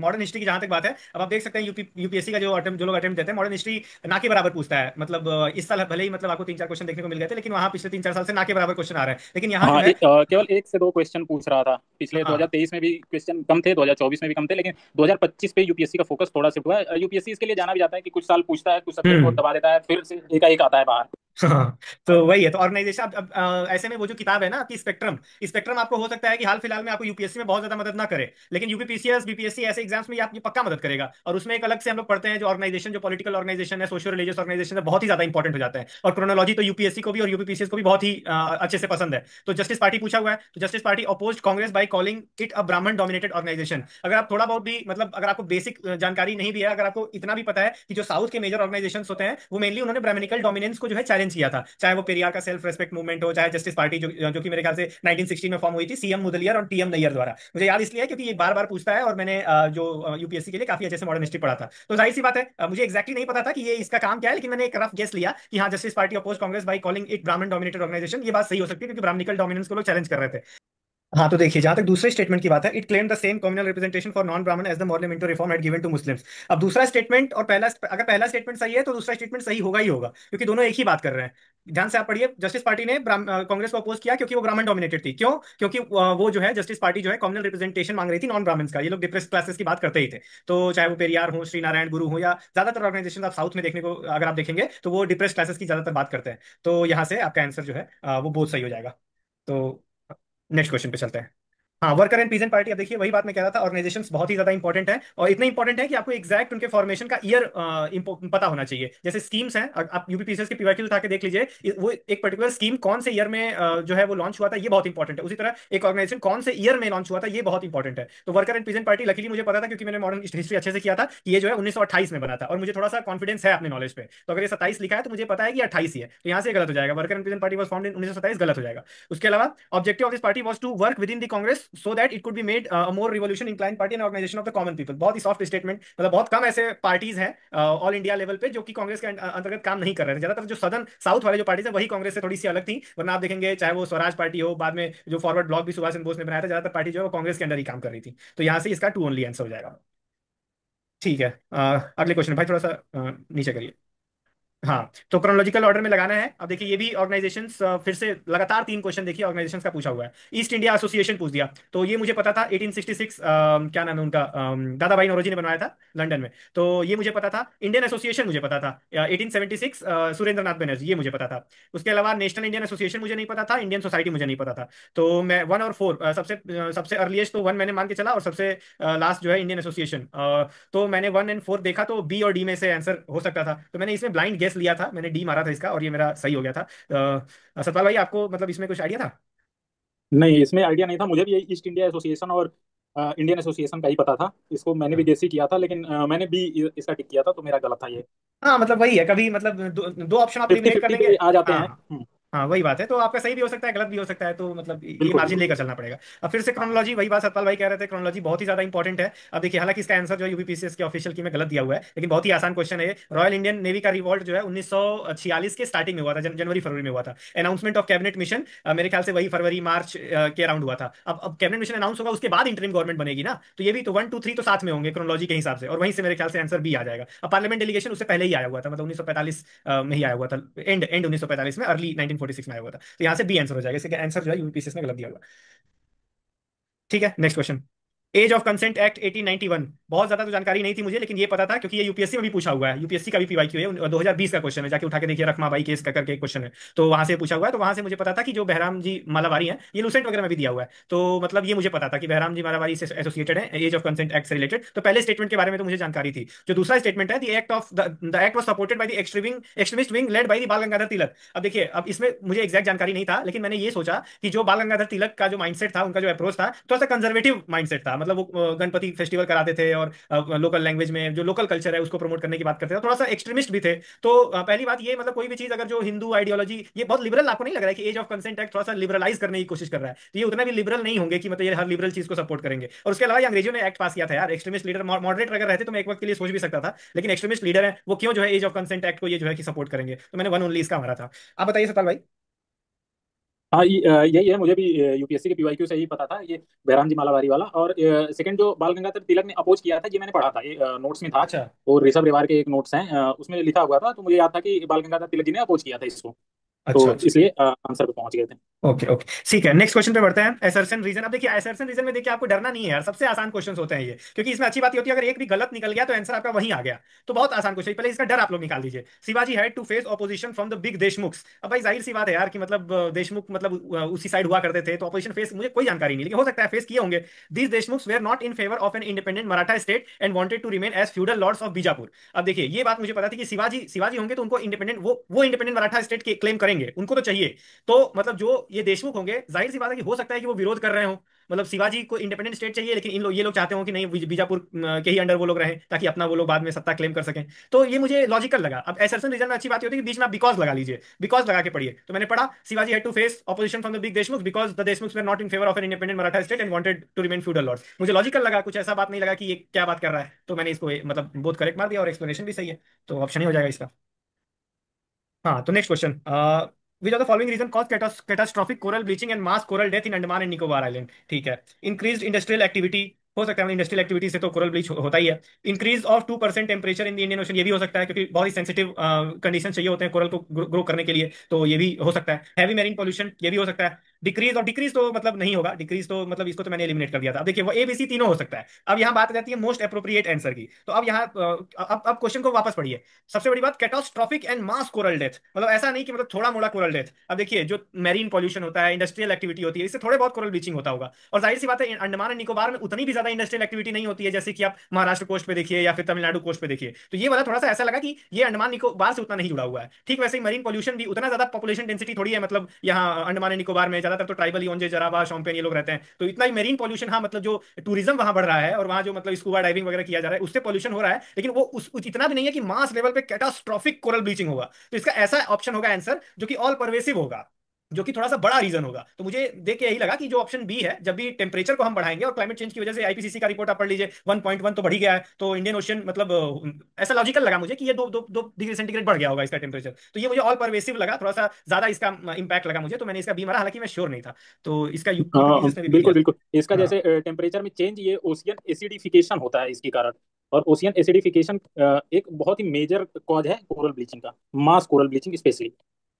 मॉडर्न हिस्ट्री की जहां तक बात है, अब आप देख सकते हैं यूपीएससी का जो लोग अटेम्प्ट देते हैं मॉडर्न हिस्ट्री, ना के बराबर पूछता है, मतलब इस साल भले ही मतलब आपको 3-4 क्वेश्चन देखने को मिल गए थे, लेकिन वहां पिछले 3-4 साल से ना के बराबर क्वेश्चन आ रहा है, लेकिन यहाँ जो हाँ, है। केवल एक से दो क्वेश्चन पूछ रहा था। पिछले हाँ 2023 में भी क्वेश्चन कम थे, 2024 में भी कम थे, लेकिन 2025 पे यूपीएससी का फोकस थोड़ा शिफ्ट हुआ है। यूपीएससी इसके लिए जाना भी जाता है कि कुछ साल पूछता है, कुछ सब्जेक्ट को हम्म। दबा देता है, फिर से एकाएक आता है बाहर। हाँ, तो वही है, तो ऑर्गेनाइजेशन अब ऐसे में वो जो किताब है ना आपकी स्पेक्ट्रम, स्पेक्ट्रम आपको हो सकता है कि हाल फिलहाल में आपको यूपीएससी में बहुत ज्यादा मदद ना करे, लेकिन यूपीपीसीएस बीपीएससी ऐसे एग्जाम्स में ये आपकी पक्का मदद करेगा। और उसमें एक अलग से हम लोग पढ़ते हैं जो ऑर्गेनाइजेशन, जो पॉलिटिकल ऑर्गेनाइजेशन है, सोशल रिलीजियस ऑर्गेनाइजेशन है, बहुत ही ज्यादा इंपॉर्टेंट हो जाता है, और क्रोनोलॉजी तो यूपीएससी को भी और यूपीपीसीएस को भी बहुत ही अच्छे से पसंद है। तो जस्टिस पार्टी पूछा हुआ है, तो justice party opposed Congress by calling it a ब्राह्मण डोमिनेटेड ऑर्गेनाइजेशन। अगर आप थोड़ा बहुत भी मतलब, अगर आपको बेसिक जानकारी नहीं भी है, अगर आपको इतना भी पता है कि जो साउथ के मेजर ऑर्गेनाइजेशंस होते हैं वो मेनली उन्होंने ब्राह्मणिकल डोमिनेंस को जो है चैलेंज किया था, चाहे वो पेरियार का सेल्फ रेस्पेक्ट मूवमेंट हो, चाहे जस्टिस पार्टी जो कि मेरे ख्याल से 1916 में फॉर्म हुई थी सीएम मुदलियार और टीएम नैयर द्वारा। मुझे याद इसलिए है क्योंकि ये बार बार पूछता है, और मैंने जो यूपीएससी के लिए काफी अच्छे से मॉडर्न हिस्ट्री पढ़ा था, तो जाहिर सी बात है मुझे एक्जैक्टली नहीं पता था कि ये इसका काम क्या है, लेकिन मैंने एक रफ गेस लिया कि हाँ, justice party oppose Congress by calling it Brahmin dominated organisation, ये बात सही हो सकती है क्योंकि ब्राह्मणिकल डोमिनेंस को लोग चैलेंज कर रहे थे। हाँ, तो देखिए जहां तक दूसरे स्टेटमेंट की बात है, it claim the same communal representation for non Brahmin as the Morley Minto reform had given to Muslims. अब दूसरा स्टेटमेंट और पहला, अगर पहला स्टेटमेंट सही है तो दूसरा स्टेटमेंट सही होगा ही होगा, क्योंकि दोनों एक ही बात कर रहे हैं। ध्यान से आप पढ़िए, जस्टिस पार्टी ने कांग्रेस को अपोज किया क्योंकि वो ब्राह्मण डोमिनेटेड थी। क्यों? क्योंकि वो जो है जस्टिस पार्टी जो है कम्युनल रिप्रेजेंटेशन मांग रही थी नॉन ब्राह्मण्स का, ये लोग डिप्रेस क्लासेस की बात करते ही थे। तो चाहे वो पेरियार हो, श्री नारायण गुरु हो, या ज्यादातर ऑर्गेनाइजेशन आप साउथ में देखने को अगर आप देखेंगे तो वो डिप्रेस क्लासेस की ज्यादातर बात करते हैं। तो यहाँ से आपका आंसर जो है वो बहुत सही हो जाएगा। तो नेक्स्ट क्वेश्चन पे चलते हैं। हाँ, वर्कर एंड पीजेंट पार्टी, अब देखिए वही बात मैं कह रहा था, ऑर्गेनाइजेशंस बहुत ही ज्यादा इंपॉर्टेंट है, और इतने इंपॉर्टेंट है कि आपको एग्जैक्ट उनके फॉर्मेशन का ईयर पता होना चाहिए। जैसे स्कीम्स हैं, आप यूपीपीसीएस के पीवाईक्यू उठा के देख लीजिए, वो एक पर्टिकुलर स्कीम कौन से ईयर में जो है वो लॉन्च हुआ था, ये बहुत इंपॉर्टेंट है। उसी तरह एक ऑर्गेनाइजेशन कौन से ईयर में लॉन्च हुआ था, ये बहुत इंपॉर्टेंट है। तो worker and peasant party luckily मुझे पता था, क्योंकि मैंने मॉडर्न हिस्ट्री अच्छे से किया था, कि ये जो है 1928 में बना था, और मुझे थोड़ा सा कॉन्फिडेंस है अपने नॉलेज पे, तो अगर ये 27 लिखा है तो मुझे पता है कि 28 ही है, तो यहाँ से गलत हो जाएगा, worker and peasant party was found in 1927 गलत हो जाएगा। उसके अलावा objective of this party was to work within the Congress so that it could be made more revolution incline party and organisation of the common people. बहुत ही soft statement, मतलब बहुत कम ऐसे पार्टीज हैं ऑल इंडिया लेवल पे जो कि कांग्रेस के अंतर्गत काम नहीं कर रहे थे। ज्यादातर जो सदर्न साउथ वाले जो पार्टीज है वही कांग्रेस से थोड़ी सी अलग थी, वरना आप देखेंगे चाहे वो स्वराज पार्टी हो, बाद में जो फॉरवर्ड ब्लॉक भी सुभाष चंद्र बोस ने बनाया था, ज्यादातर पार्टी जो है वो कांग्रेस के अंडर ही काम कर रही थी। तो यहाँ से इसका टू ओनली आंसर हो जाएगा। ठीक है, अगले क्वेश्चन भाई थोड़ा सा नीचे करिए। हाँ, तो क्रोनोलॉजिकल ऑर्डर में लगाना है। अब देखिए ये भी ऑर्गेनाइजेशंस, फिर से लगातार 3 क्वेश्चन देखिए ऑर्गेनाइजेशंस का पूछा हुआ है। ईस्ट इंडिया एसोसिएशन पूछ दिया, तो ये मुझे पता था 1866, क्या नाम है उनका, दादा भाई नौरोजी ने बनवाया था लंदन में, तो ये मुझे पता था। इंडियन एसोसिएशन मुझे पता था 1876, सुरेंद्र नाथ बनर्जी, ये मुझे पता था। उसके अलावा नेशनल इंडियन एसोसिएशन मुझे नहीं पता था, इंडियन सोसाइटी मुझे नहीं पता था। तो मैं 1 और 4, सबसे अर्लीस्ट तो 1 मैंने मान के चला, और सबसे लास्ट जो है इंडियन एसोसिएशन, तो मैंने 1 और 4 देखा, तो बी और डी में से आंसर हो सकता था, तो मैंने इसमें ब्लाइंड गेस लिया था, मैंने डी मारा था इसका, और ये मेरा सही हो गया था। सतपाल भाई आपको मतलब इसमें कुछ आइडिया था? नहीं, इसमें आइडिया नहीं था मुझे भी। यही ईस्ट इंडिया एसोसिएशन और इंडियन एसोसिएशन का ही पता था। इसको मैंने भी हाँ गेस ही किया था, लेकिन मैंने भी इसका टिक किया था, तो मेरा गलत था ये। हाँ, मतलब वही है, कभी मतलब दो ऑप्शन आप 50 एलिमिनेट कर 50 देंगे। पे आ जाते हाँ हैं। हाँ हाँ, वही बात है, तो आपका सही भी हो सकता है, गलत भी हो सकता है, तो मतलब ये बिल्कुल मार्जिन बिल्कुल। लेकर चलना पड़ेगा। अब फिर से हाँ। क्रोनोलॉजी, वही बात सतपाल भाई कह रहे थे, क्रोनोलॉजी बहुत ही ज्यादा इंपॉर्टेंट है। अब देखिए हालांकि इसका आंसर जो है यूपीपीसीएस के ऑफिशियल की में गलत दिया हुआ है, लेकिन बहुत ही आसान क्वेश्चन है ये। रॉयल इंडियन नेवी का रिवॉल्ट जो है 1946 के स्टार्टिंग में हुआ था, जनवरी फरवरी में हुआ था। अनाउंसमेंट ऑफ कैबिनेट मिशन मेरे ख्याल से वही फरवरी मार्च के अराउंड हुआ था। अब कैबिनेट मिशन अनाउंस होगा, उसके बाद इंटरिम गवर्नमेंट बनेगी ना, तो ये भी तो 1 2 3 तो साथ में होंगे क्रोनोलॉजी के हिसाब से, और वहीं से मेरे ख्याल से आंसर भी आ जाएगा। अब पार्लियामेंट डेलीगेशन उससे पहले ही आया हुआ था, मतलब 1945 में ही आया हुआ था, एंड एंड 1945 में, अर्ली 1946 में आया हुआ था, तो यहाँ से बी आंसर हो जाएगा, इसका आंसर जो है यूपीपीसीएस ने गलत दिया हुआ। ठीक है, next question. Age of consent act 1891, बहुत ज्यादा तो जानकारी नहीं थी मुझे, लेकिन ये पता था क्योंकि ये यूपीएससी में भी पूछा हुआ है, यूपीएससी का भी पीवाईक्यू है, 2020 का क्वेश्चन है, जाके उठा के देखिए, रखमा बाई केस का करके एक क्वेश्चन है, तो वहां से पूछा हुआ है, तो वहां से मुझे पता था कि जो बहराम जी मालावारी हैं, ये लूसेंट वगैरह में भी दिया हुआ है, तो मतलब ये मुझे पता था कि बहराम जी मालावारी से एसोसिएटेड है एज ऑफ कंसेंट एक्ट से रिलेटेड। तो पहले स्टेटमेंट के बारे में तो मुझे जानकारी थी। जो दूसरा स्टेटमेंट है, the act was supported by the extremist wing led by the बाल गंगाधर तिलक। अब देखिए, अब इसमें मुझे एग्जैक्ट जानकारी नहीं था, लेकिन मैंने ये सोचा कि जो बाल गंगाधर तिलक का जो माइंडसेट था, उनका जो अप्रोच था, थोड़ा सा कंजर्वेटिव माइंडसेट था, मतलब वो गणपति फेस्टिवल कराते थे और लोकल लैंग्वेज में जो लोकल कल्चर है उसको प्रमोट करने की बात करते थे, थोड़ा सा एक्सट्रीमिस्ट भी थे। तो पहली बात ये, मतलब कोई भी चीज अगर जो हिंदू आइडियोलॉजी, ये बहुत लिबरल आपको नहीं लग रहा है कि एज ऑफ कंसेंट एक्ट थोड़ा सा लिबरलाइज करने की कोशिश कर रहा है, तो ये उतना भी लिबरल नहीं होंगे कि मतलब ये हर लिबरल चीज को सपोर्ट करेंगे। और उसके अलावा ये अंग्रेजों ने एक्ट पास किया था यार, एक्सट्रीमिस्ट लीडर मॉडरेटर अगर रहते तो मैं एक वक्त के लिए सोच भी सकता था, लेकिन एक्सट्रीमिस्ट लीडर है वो क्यों जो है एज ऑफ कंसेंट एक्ट को ये जो है कि सपोर्ट करेंगे, तो मैंने वन ओनली इसका मारा था। आप बताइए सतपाल भाई। हाँ, यही है, मुझे भी यूपीएससी के पीवाईक्यू से ही पता था ये बहराम जी मालावारी वाला। और सेकंड जो बाल गंगाधर तिलक ने अपोज किया था, ये मैंने पढ़ा था, ये नोट्स में था। अच्छा। और ऋषभ रेवार के एक नोट्स हैं, उसमें लिखा हुआ था, तो मुझे याद था कि बाल गंगाधर तिलक जी ने अपोज किया था इसको। अच्छा तो अच्छा। इसलिए आंसर पे पहुंच गए थे। ओके ओके, ठीक है, नेक्स्ट क्वेश्चन पे बढ़ते हैं। Assertion reason. अब देखिए, एसर्शन रीजन में देखिए आपको डरना नहीं है यार, सबसे आसान क्वेश्चन होते हैं ये, क्योंकि इसमें अच्छी बात ये होती है अगर एक भी गलत निकल गया तो आंसर आपका वहीं आ गया। तो बहुत आसान क्वेश्चन, पहले इसका डर आप लोग निकाल दीजिए। Shivaji had to face opposition from the big Deshmukhs. अब भाई जाहिर सी बात है यार कि मतलब देशमुख मतलब उसी साइड हुआ करते थे, तो ऑपोजिशन फेस, मुझे कोई जानकारी नहीं, लेकिन हो सकता है फेस किए होंगे। These Deshmukhs were not in favour of an independent Maratha state and wanted to remain as feudal lords of Bijapur. अब देखिए, ये बात मुझे पता थी कि शिवाजी शिवाजी होंगे तो उनको इंडिपेंडेंट, वो इंडिपेंडेंट मराठा स्टेट के क्लेम करेंगे, उनको तो चाहिए। तो मतलब जो ये देशमुख होंगे, जाहिर सी बात है कि हो सकता है कि वो विरोध कर रहे हो, मतलब शिवाजी को इंडिपेंडेंट स्टेट चाहिए, लेकिन इन लोग ये लोग चाहते हो कि नहीं, बीजापुर के ही अंडर वो लोग रहें, ताकि अपना वो लोग बाद में सत्ता क्लेम कर सकें। तो ये मुझे लॉजिकल लगा। अब एसर्सन रीजन में अच्छी बात ये होती है कि बीच में आप बिकॉज लगा लीजिए, बिकॉज लगा के पढ़िए। तो मैंने पढ़ा, Shivaji had to face opposition from the big Deshmukh because the Deshmukh were not in favour of an independent Maratha state and wanted to remain feudal lords. मुझे लॉजिकल लगा, कुछ ऐसा बात नहीं लगा कि ये क्या बात कर रहा है, तो मैंने इसको मतलब बहुत करेक्ट मार दिया, और एक्सप्लेनेशन भी सही है, तो ऑप्शन ही हो जाएगा इसका। हाँ, तो next question. Which are the following reason cause catastrophic coral bleaching and mass coral death in Andaman and Nicobar island? ठीक है। इंक्रीज्ड इंडस्ट्रियल एक्टिविटी, हो सकता है इंडस्ट्रियल एक्टिविटी से तो कोरल ब्लीच होता ही है। Increase of 2% temperature in the Indian ocean, ये भी हो सकता है क्योंकि बहुत ही सेंसिटिव कंडीशन चाहिए होते हैं कोरल को ग्रो करने के लिए, तो ये भी हो सकता है। हैवी मैरीन पोल्यूशन, ये भी हो सकता है। डिक्रीज, और डिक्रीज तो मतलब नहीं होगा, डिक्रीज तो मतलब इसको तो मैंने एलिमिनेट कर दिया था। अब देखिए, वो एबीसी तीनों हो सकता है। अब यहाँ बात आ जाती है मोस्ट अप्रोप्रिएट आंसर की, तो अब यहाँ अब क्वेश्चन को वापस पढ़िए। सबसे बड़ी बात, catastrophic and mass coral death, मतलब ऐसा नहीं कि मतलब थोड़ा मोड़ा कोरल डेथ। अब देखिए, जो मैरीन पॉल्यूशन होता है, इंडस्ट्रियल एक्टिविटी होती है, इससे थोड़े बहुत कोरल ब्लीचिंग होता होगा, और जाहिर सी बात है अंडमान एंड निकोबार में उतनी भी ज्यादा इंडस्ट्रियल एक्टिविटी नहीं होती है, जैसे कि आप महाराष्ट्र कोस्ट पे देखिए या फिर तमिलनाडु कोस्ट पे देखिए। तो ये वाला थोड़ा सा ऐसा लगा कि ये अंडमान निकोबार से उतना नहीं जुड़ा हुआ है। ठीक वैसे ही मरीन पॉल्यूशन भी उतना ज्यादा पॉपुलेशन डेंसिटी थोड़ी है, मतलब यहाँ अंडमान एंड निकोबार में ज्यादातर तो ट्राइबल योंजे जरावा शोम्पेन ये लोग रहते हैं, तो इतना ही मेरीन पॉल्यूशन, हाँ मतलब जो टूरिज्म वहां बढ़ रहा है और वहां जो मतलब स्कूबा डाइविंग वगैरह किया जा रहा है उससे पॉल्यूशन हो रहा है, लेकिन वो इतना भी नहीं है कि मास लेवल पे कैटास्ट्रॉफिक कोरल ब्लीचिंग होगा। तो इसका ऐसा ऑप्शन होगा आंसर जो कि ऑल परवेसिव होगा, जो कि थोड़ा सा बड़ा रीजन होगा। तो मुझे देख के यही लगा कि जो ऑप्शन बी है, जब भी टेम्परेचर को हम बढ़ाएंगे, और क्लाइमेट चेंज की वजह से आईपीसीसी का रिपोर्ट आप पढ़ लीजिए, 1.1 तो बढ़ ही गया है, तो इंडियन ओशन मतलब ऐसा लॉजिकल लगा मुझे कि ये 2 डिग्री सेंटीग्रेड बढ़ गया होगा इसका टेम्परेचर, तो ये मुझे ऑल परवेसिव लगा, थोड़ा सा ज्यादा इसका इम्पैक्ट लगा मुझे, तो मैंने इसका बी मारा, हालांकि मैं श्योर नहीं था। तो इसका यूपीपीसीएस ने भी बी बिल्कुल दिया बिल्कुल, इसका था। हाँ, जैसे टेम्परेचर में चेंज, ये ओशियन एसिडिफिकेशन होता है इसके कारण। और ओशियन एसिडिफिकेशन एक बहुत ही मेजर कॉज है कोरल ब्लीचिंग का, मास कोरल ब्लीचिंग स्पेशली।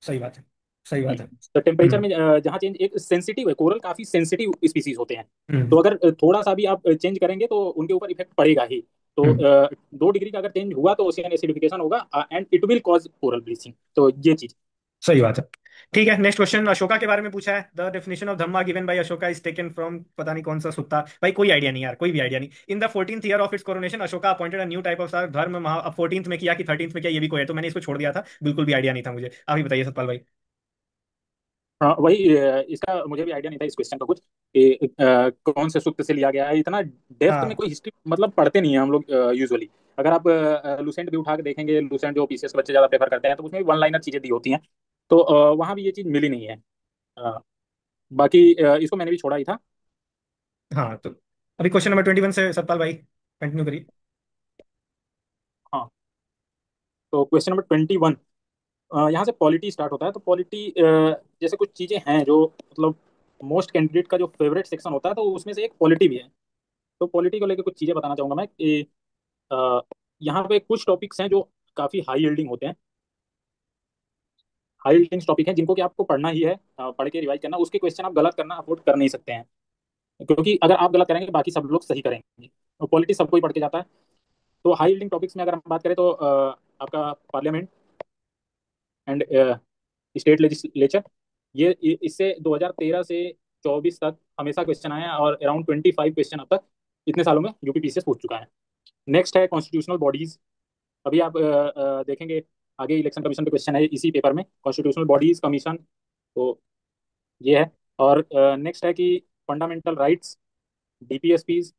सही बात है, सही बात है। तो टेम्परेचर हम्म में जहाँ चेंज, एक सेंसिटिव है, कोरल काफी सेंसिटिव स्पीसीज होते हैं। तो हम्म अगर थोड़ा सा भी आप चेंज करेंगे तो उनके ऊपर इफेक्ट पड़ेगा ही। तो हम्म। 2 डिग्री का अगर चेंज हुआ तो ओशियन एसिडिफिकेशन होगा, and it will cause coral bleaching, तो ये चीज। सही बात है। ठीक है, नेक्स्ट क्वेश्चन अशोका के बारे में पूछा है। The definition of Dhamma given by Ashoka is taken from, पता नहीं कौन सा सुत्ता, भाई कोई आइडिया नहीं यार, कोई भी आइडिया नहीं। In the 14th year of its coronation Ashoka appointed a new type of धर्म महा, अब 14th में किया कि 13th में किया, ये भी कोई है, तो मैंने इसको छोड़ दिया था, बिल्कुल भी आइडिया नहीं था मुझे। आप ही बताइए सतपाल भाई। हाँ, वही इसका मुझे भी आइडिया नहीं था इस क्वेश्चन का कुछ, कि कौन से सूक्त से लिया गया है। इतना डेप्थ में हाँ कोई हिस्ट्री मतलब पढ़ते नहीं है हम लोग यूजुअली। अगर आप लुसेंट भी उठा के देखेंगे, लुसेंट जो पीसीएस के बच्चे ज्यादा प्रेफर करते हैं, तो उसमें भी वन लाइनर चीजें दी होती हैं। तो वहाँ भी ये चीज मिली नहीं है। अ, बाकी इसको मैंने भी छोड़ा ही था। हाँ, तो अभी क्वेश्चन नंबर 21 से सतपाल भाई कंटिन्यू करिए। हाँ, तो क्वेश्चन नंबर 21, यहाँ से पॉलिटी स्टार्ट होता है। तो पॉलिटी जैसे कुछ चीजें हैं जो मतलब मोस्ट कैंडिडेट का जो फेवरेट सेक्शन होता है, तो उसमें से एक पॉलिटी भी है। तो पॉलिटी को लेकर कुछ चीजें बताना चाहूंगा मैं कि अ, यहाँ पे कुछ टॉपिक्स हैं जो काफी हाई यील्डिंग होते हैं। हाई यील्डिंग टॉपिक हैं जिनको कि आपको पढ़ना ही है, पढ़ के रिवाइज करना, उसके क्वेश्चन आप गलत करना अफोर्ड कर नहीं सकते हैं। क्योंकि अगर आप गलत करेंगे बाकी सब लोग सही करेंगे, और पॉलिटिक्स सबको ही पढ़ के जाता है। तो हाई यील्डिंग टॉपिक्स में अगर हम बात करें तो आपका पार्लियामेंट एंड स्टेट लेजिस्लेचर, ये इससे 2013 से 24 तक हमेशा क्वेश्चन आए हैं, और अराउंड 25 क्वेश्चन अब तक इतने सालों में यूपीपीसीएस पूछ चुका है। नेक्स्ट है कॉन्स्टिट्यूशनल बॉडीज। अभी आप देखेंगे आगे इलेक्शन कमीशन पे क्वेश्चन है इसी पेपर में, कॉन्स्टिट्यूशनल बॉडीज कमीशन, तो ये है। और नेक्स्ट है कि fundamental rights, DPSPs,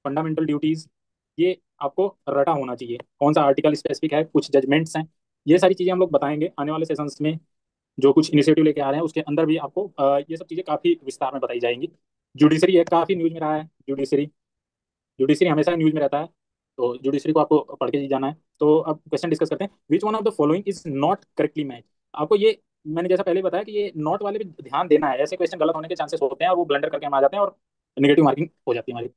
fundamental duties, ये आपको रटा होना चाहिए, कौन सा आर्टिकल स्पेसिफिक है, कुछ जजमेंट्स हैं। ये सारी चीज़ें हम लोग बताएंगे आने वाले सेशंस में, जो कुछ इनिशिएटिव लेके आ रहे हैं उसके अंदर भी आपको ये सब चीज़ें काफ़ी विस्तार में बताई जाएंगी। जुडिशरी है, काफ़ी न्यूज में रहा है जुडिशरी, जुडिशरी हमेशा न्यूज में रहता है, तो जुडिशरी को आपको पढ़ के ही जाना है। तो अब क्वेश्चन डिस्कस करते हैं, which one of the following is not correctly match. आपको ये, मैंने जैसा पहले ही बताया कि ये नॉट वाले भी ध्यान देना है, ऐसे क्वेश्चन गलत होने के चांसेस होते हैं और वो ब्लंडर करके हम आ जाते हैं और नेगेटिव मार्किंग हो जाती है हमारी।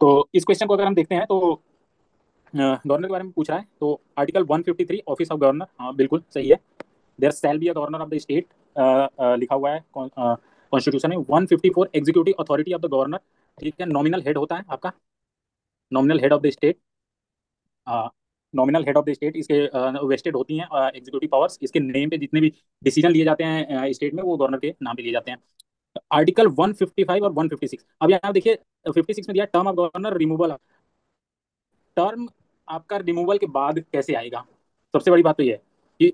तो इस क्वेश्चन को अगर हम देखते हैं तो गवर्नर के बारे में पूछ रहा है, तो आर्टिकल 153 ऑफिस ऑफ गवर्नर, हाँ बिल्कुल सही है। There shall be a governor of the state, लिखा हुआ है कॉन्स्टिट्यूशन में। 154 executive authority of the governor, ठीक है। नॉमिनल हेड होता है आपका, nominal head of the state, nominal head of the state, इसके वेस्टेड होती हैं एग्जीक्यूटिव पावर्स, इसके नेम पे जितने भी डिसीजन लिए जाते हैं स्टेट में वो गवर्नर के नाम पे लिए जाते हैं। आर्टिकल 155 और 156, अब यहाँ देखिए 56 में दिया term of governor removal. Term आपका रिमूवल के बाद कैसे आएगा, सबसे बड़ी बात तो ये है कि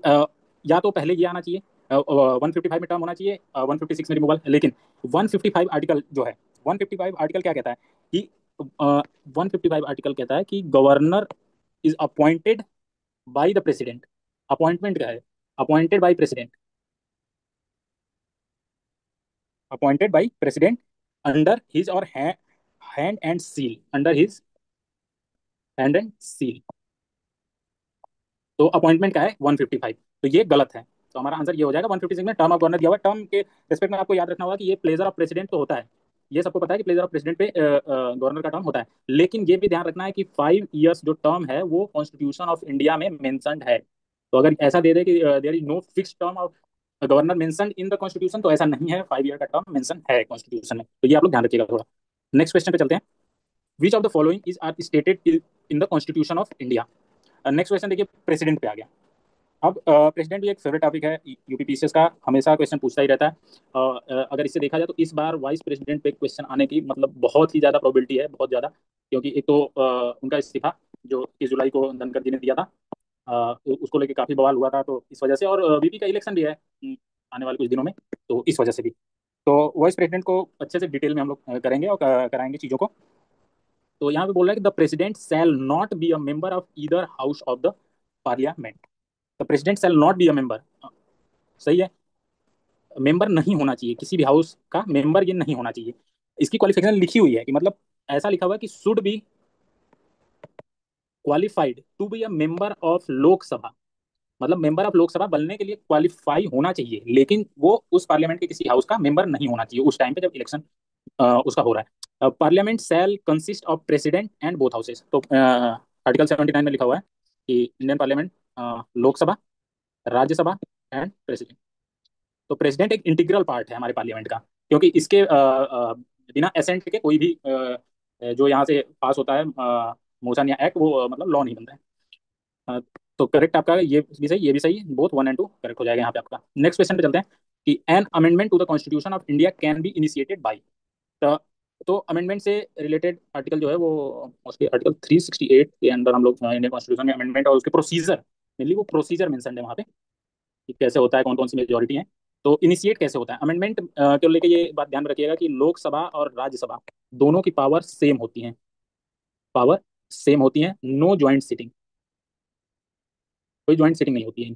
या तो पहले ये आना चाहिए, 155 में टर्म होना चाहिए, 156 में रिमूवल। लेकिन 155 आर्टिकल जो है, 155 आर्टिकल क्या कहता है कि 155 आर्टिकल कहता है कि governor is appointed by the president. Appointment क्या है, appointed by president, appointed by president under his और hand and seal, under his hand and seal. तो अपॉइंटमेंट का है 155, तो ये गलत है। तो हमारा आंसर ये हो जाएगा 156 में टर्म ऑफ गवर्नर दिया हुआ है। टर्म के रेस्पेक्ट में आपको याद रखना होगा कि ये प्लेजर ऑफ प्रेसिडेंट तो होता है, ये सबको पता है कि प्लेजर ऑफ प्रेसिडेंट पे गवर्नर का टर्म होता है। लेकिन ये भी ध्यान रखना है कि 5 इयर्स जो टर्म है वो कॉन्स्टिट्यूशन ऑफ इंडिया में मेंशन्ड है। तो अगर ऐसा दे दे कि there is no fix term of governor mentioned in the constitution, तो ऐसा नहीं है, 5 ईयर का टर्म मेंशन है कॉन्स्टिट्यूशन में, तो ये आप लोग ध्यान रखिएगा थोड़ा। नेक्स्ट क्वेश्चन पे चलते हैं, which of the following is are stated in the constitution of India. Next question देखिए, प्रेसिडेंट पे आ गया। अब प्रेसिडेंट भी एक फेवरेट टॉपिक है यूपीपीसीएस का, हमेशा क्वेश्चन पूछता ही रहता है। अगर इससे देखा जाए तो इस बार वाइस प्रेसिडेंट पे क्वेश्चन आने की मतलब बहुत ही ज़्यादा प्रोबेबिलिटी है, बहुत ज़्यादा। क्योंकि एक तो उनका इस्तीफा जो 21 जुलाई को धनखड़ जी ने दिया था, उसको लेके काफ़ी बवाल हुआ था, तो इस वजह से। और बीपी का इलेक्शन भी है आने वाले कुछ दिनों में, तो इस वजह से भी। तो वाइस प्रेसिडेंट को अच्छे से डिटेल में हम लोग करेंगे और कराएंगे चीज़ों को। तो यहाँ पे बोल रहा है कि the president shall not be a member of either house of the parliament. The president shall not be a member, सही है, मेंबर नहीं होना चाहिए, किसी भी हाउस का मेंबर ये नहीं होना चाहिए। इसकी क्वालिफिकेशन लिखी हुई है कि मतलब ऐसा लिखा हुआ है कि should be qualified to be a member of Lok Sabha, मतलब मेंबर ऑफ लोकसभा बनने के लिए क्वालिफाई होना चाहिए, लेकिन वो उस पार्लियामेंट के किसी हाउस का मेंबर नहीं होना चाहिए उस टाइम पे जब इलेक्शन उसका हो रहा है। Parliament shall consist of president and both houses, तो आर्टिकल 79 में लिखा हुआ है कि Indian parliament, Lok Sabha, Rajya Sabha and president. तो प्रेसिडेंट एक इंटीग्रल पार्ट है हमारे पार्लियामेंट का, क्योंकि इसके बिना एसेंट के कोई भी जो यहाँ से पास होता है मोशन या एक्ट, वो मतलब लॉ नहीं बनता है। अ, तो करेक्ट आपका ये भी सही, ये भी सही, बोथ 1 और 2 करेक्ट हो जाएगा यहाँ पे आपका। नेक्स्ट क्वेश्चन पे चलते हैं कि an amendment to the constitution of India can be initiated by. तो अमेंडमेंट से रिलेटेड आर्टिकल जो है वो मोस्टली आर्टिकल 368 के अंदर हम लोग इंडियन कॉन्स्टिट्यूशन में अमेंडमेंट और उसके प्रोसीजर, मेनली वो प्रोसीजर मेंशन है वहाँ पे कि कैसे होता है, कौन कौन सी मेजोरिटी है, तो इनिशिएट कैसे होता है अमेंडमेंट को लेके। ये बात ध्यान रखिएगा कि लोकसभा और राज्यसभा दोनों की पावर सेम होती है, पावर सेम होती है, नो ज्वाइंट सिटिंग, कोई ज्वाइंट सिटिंग नहीं होती है।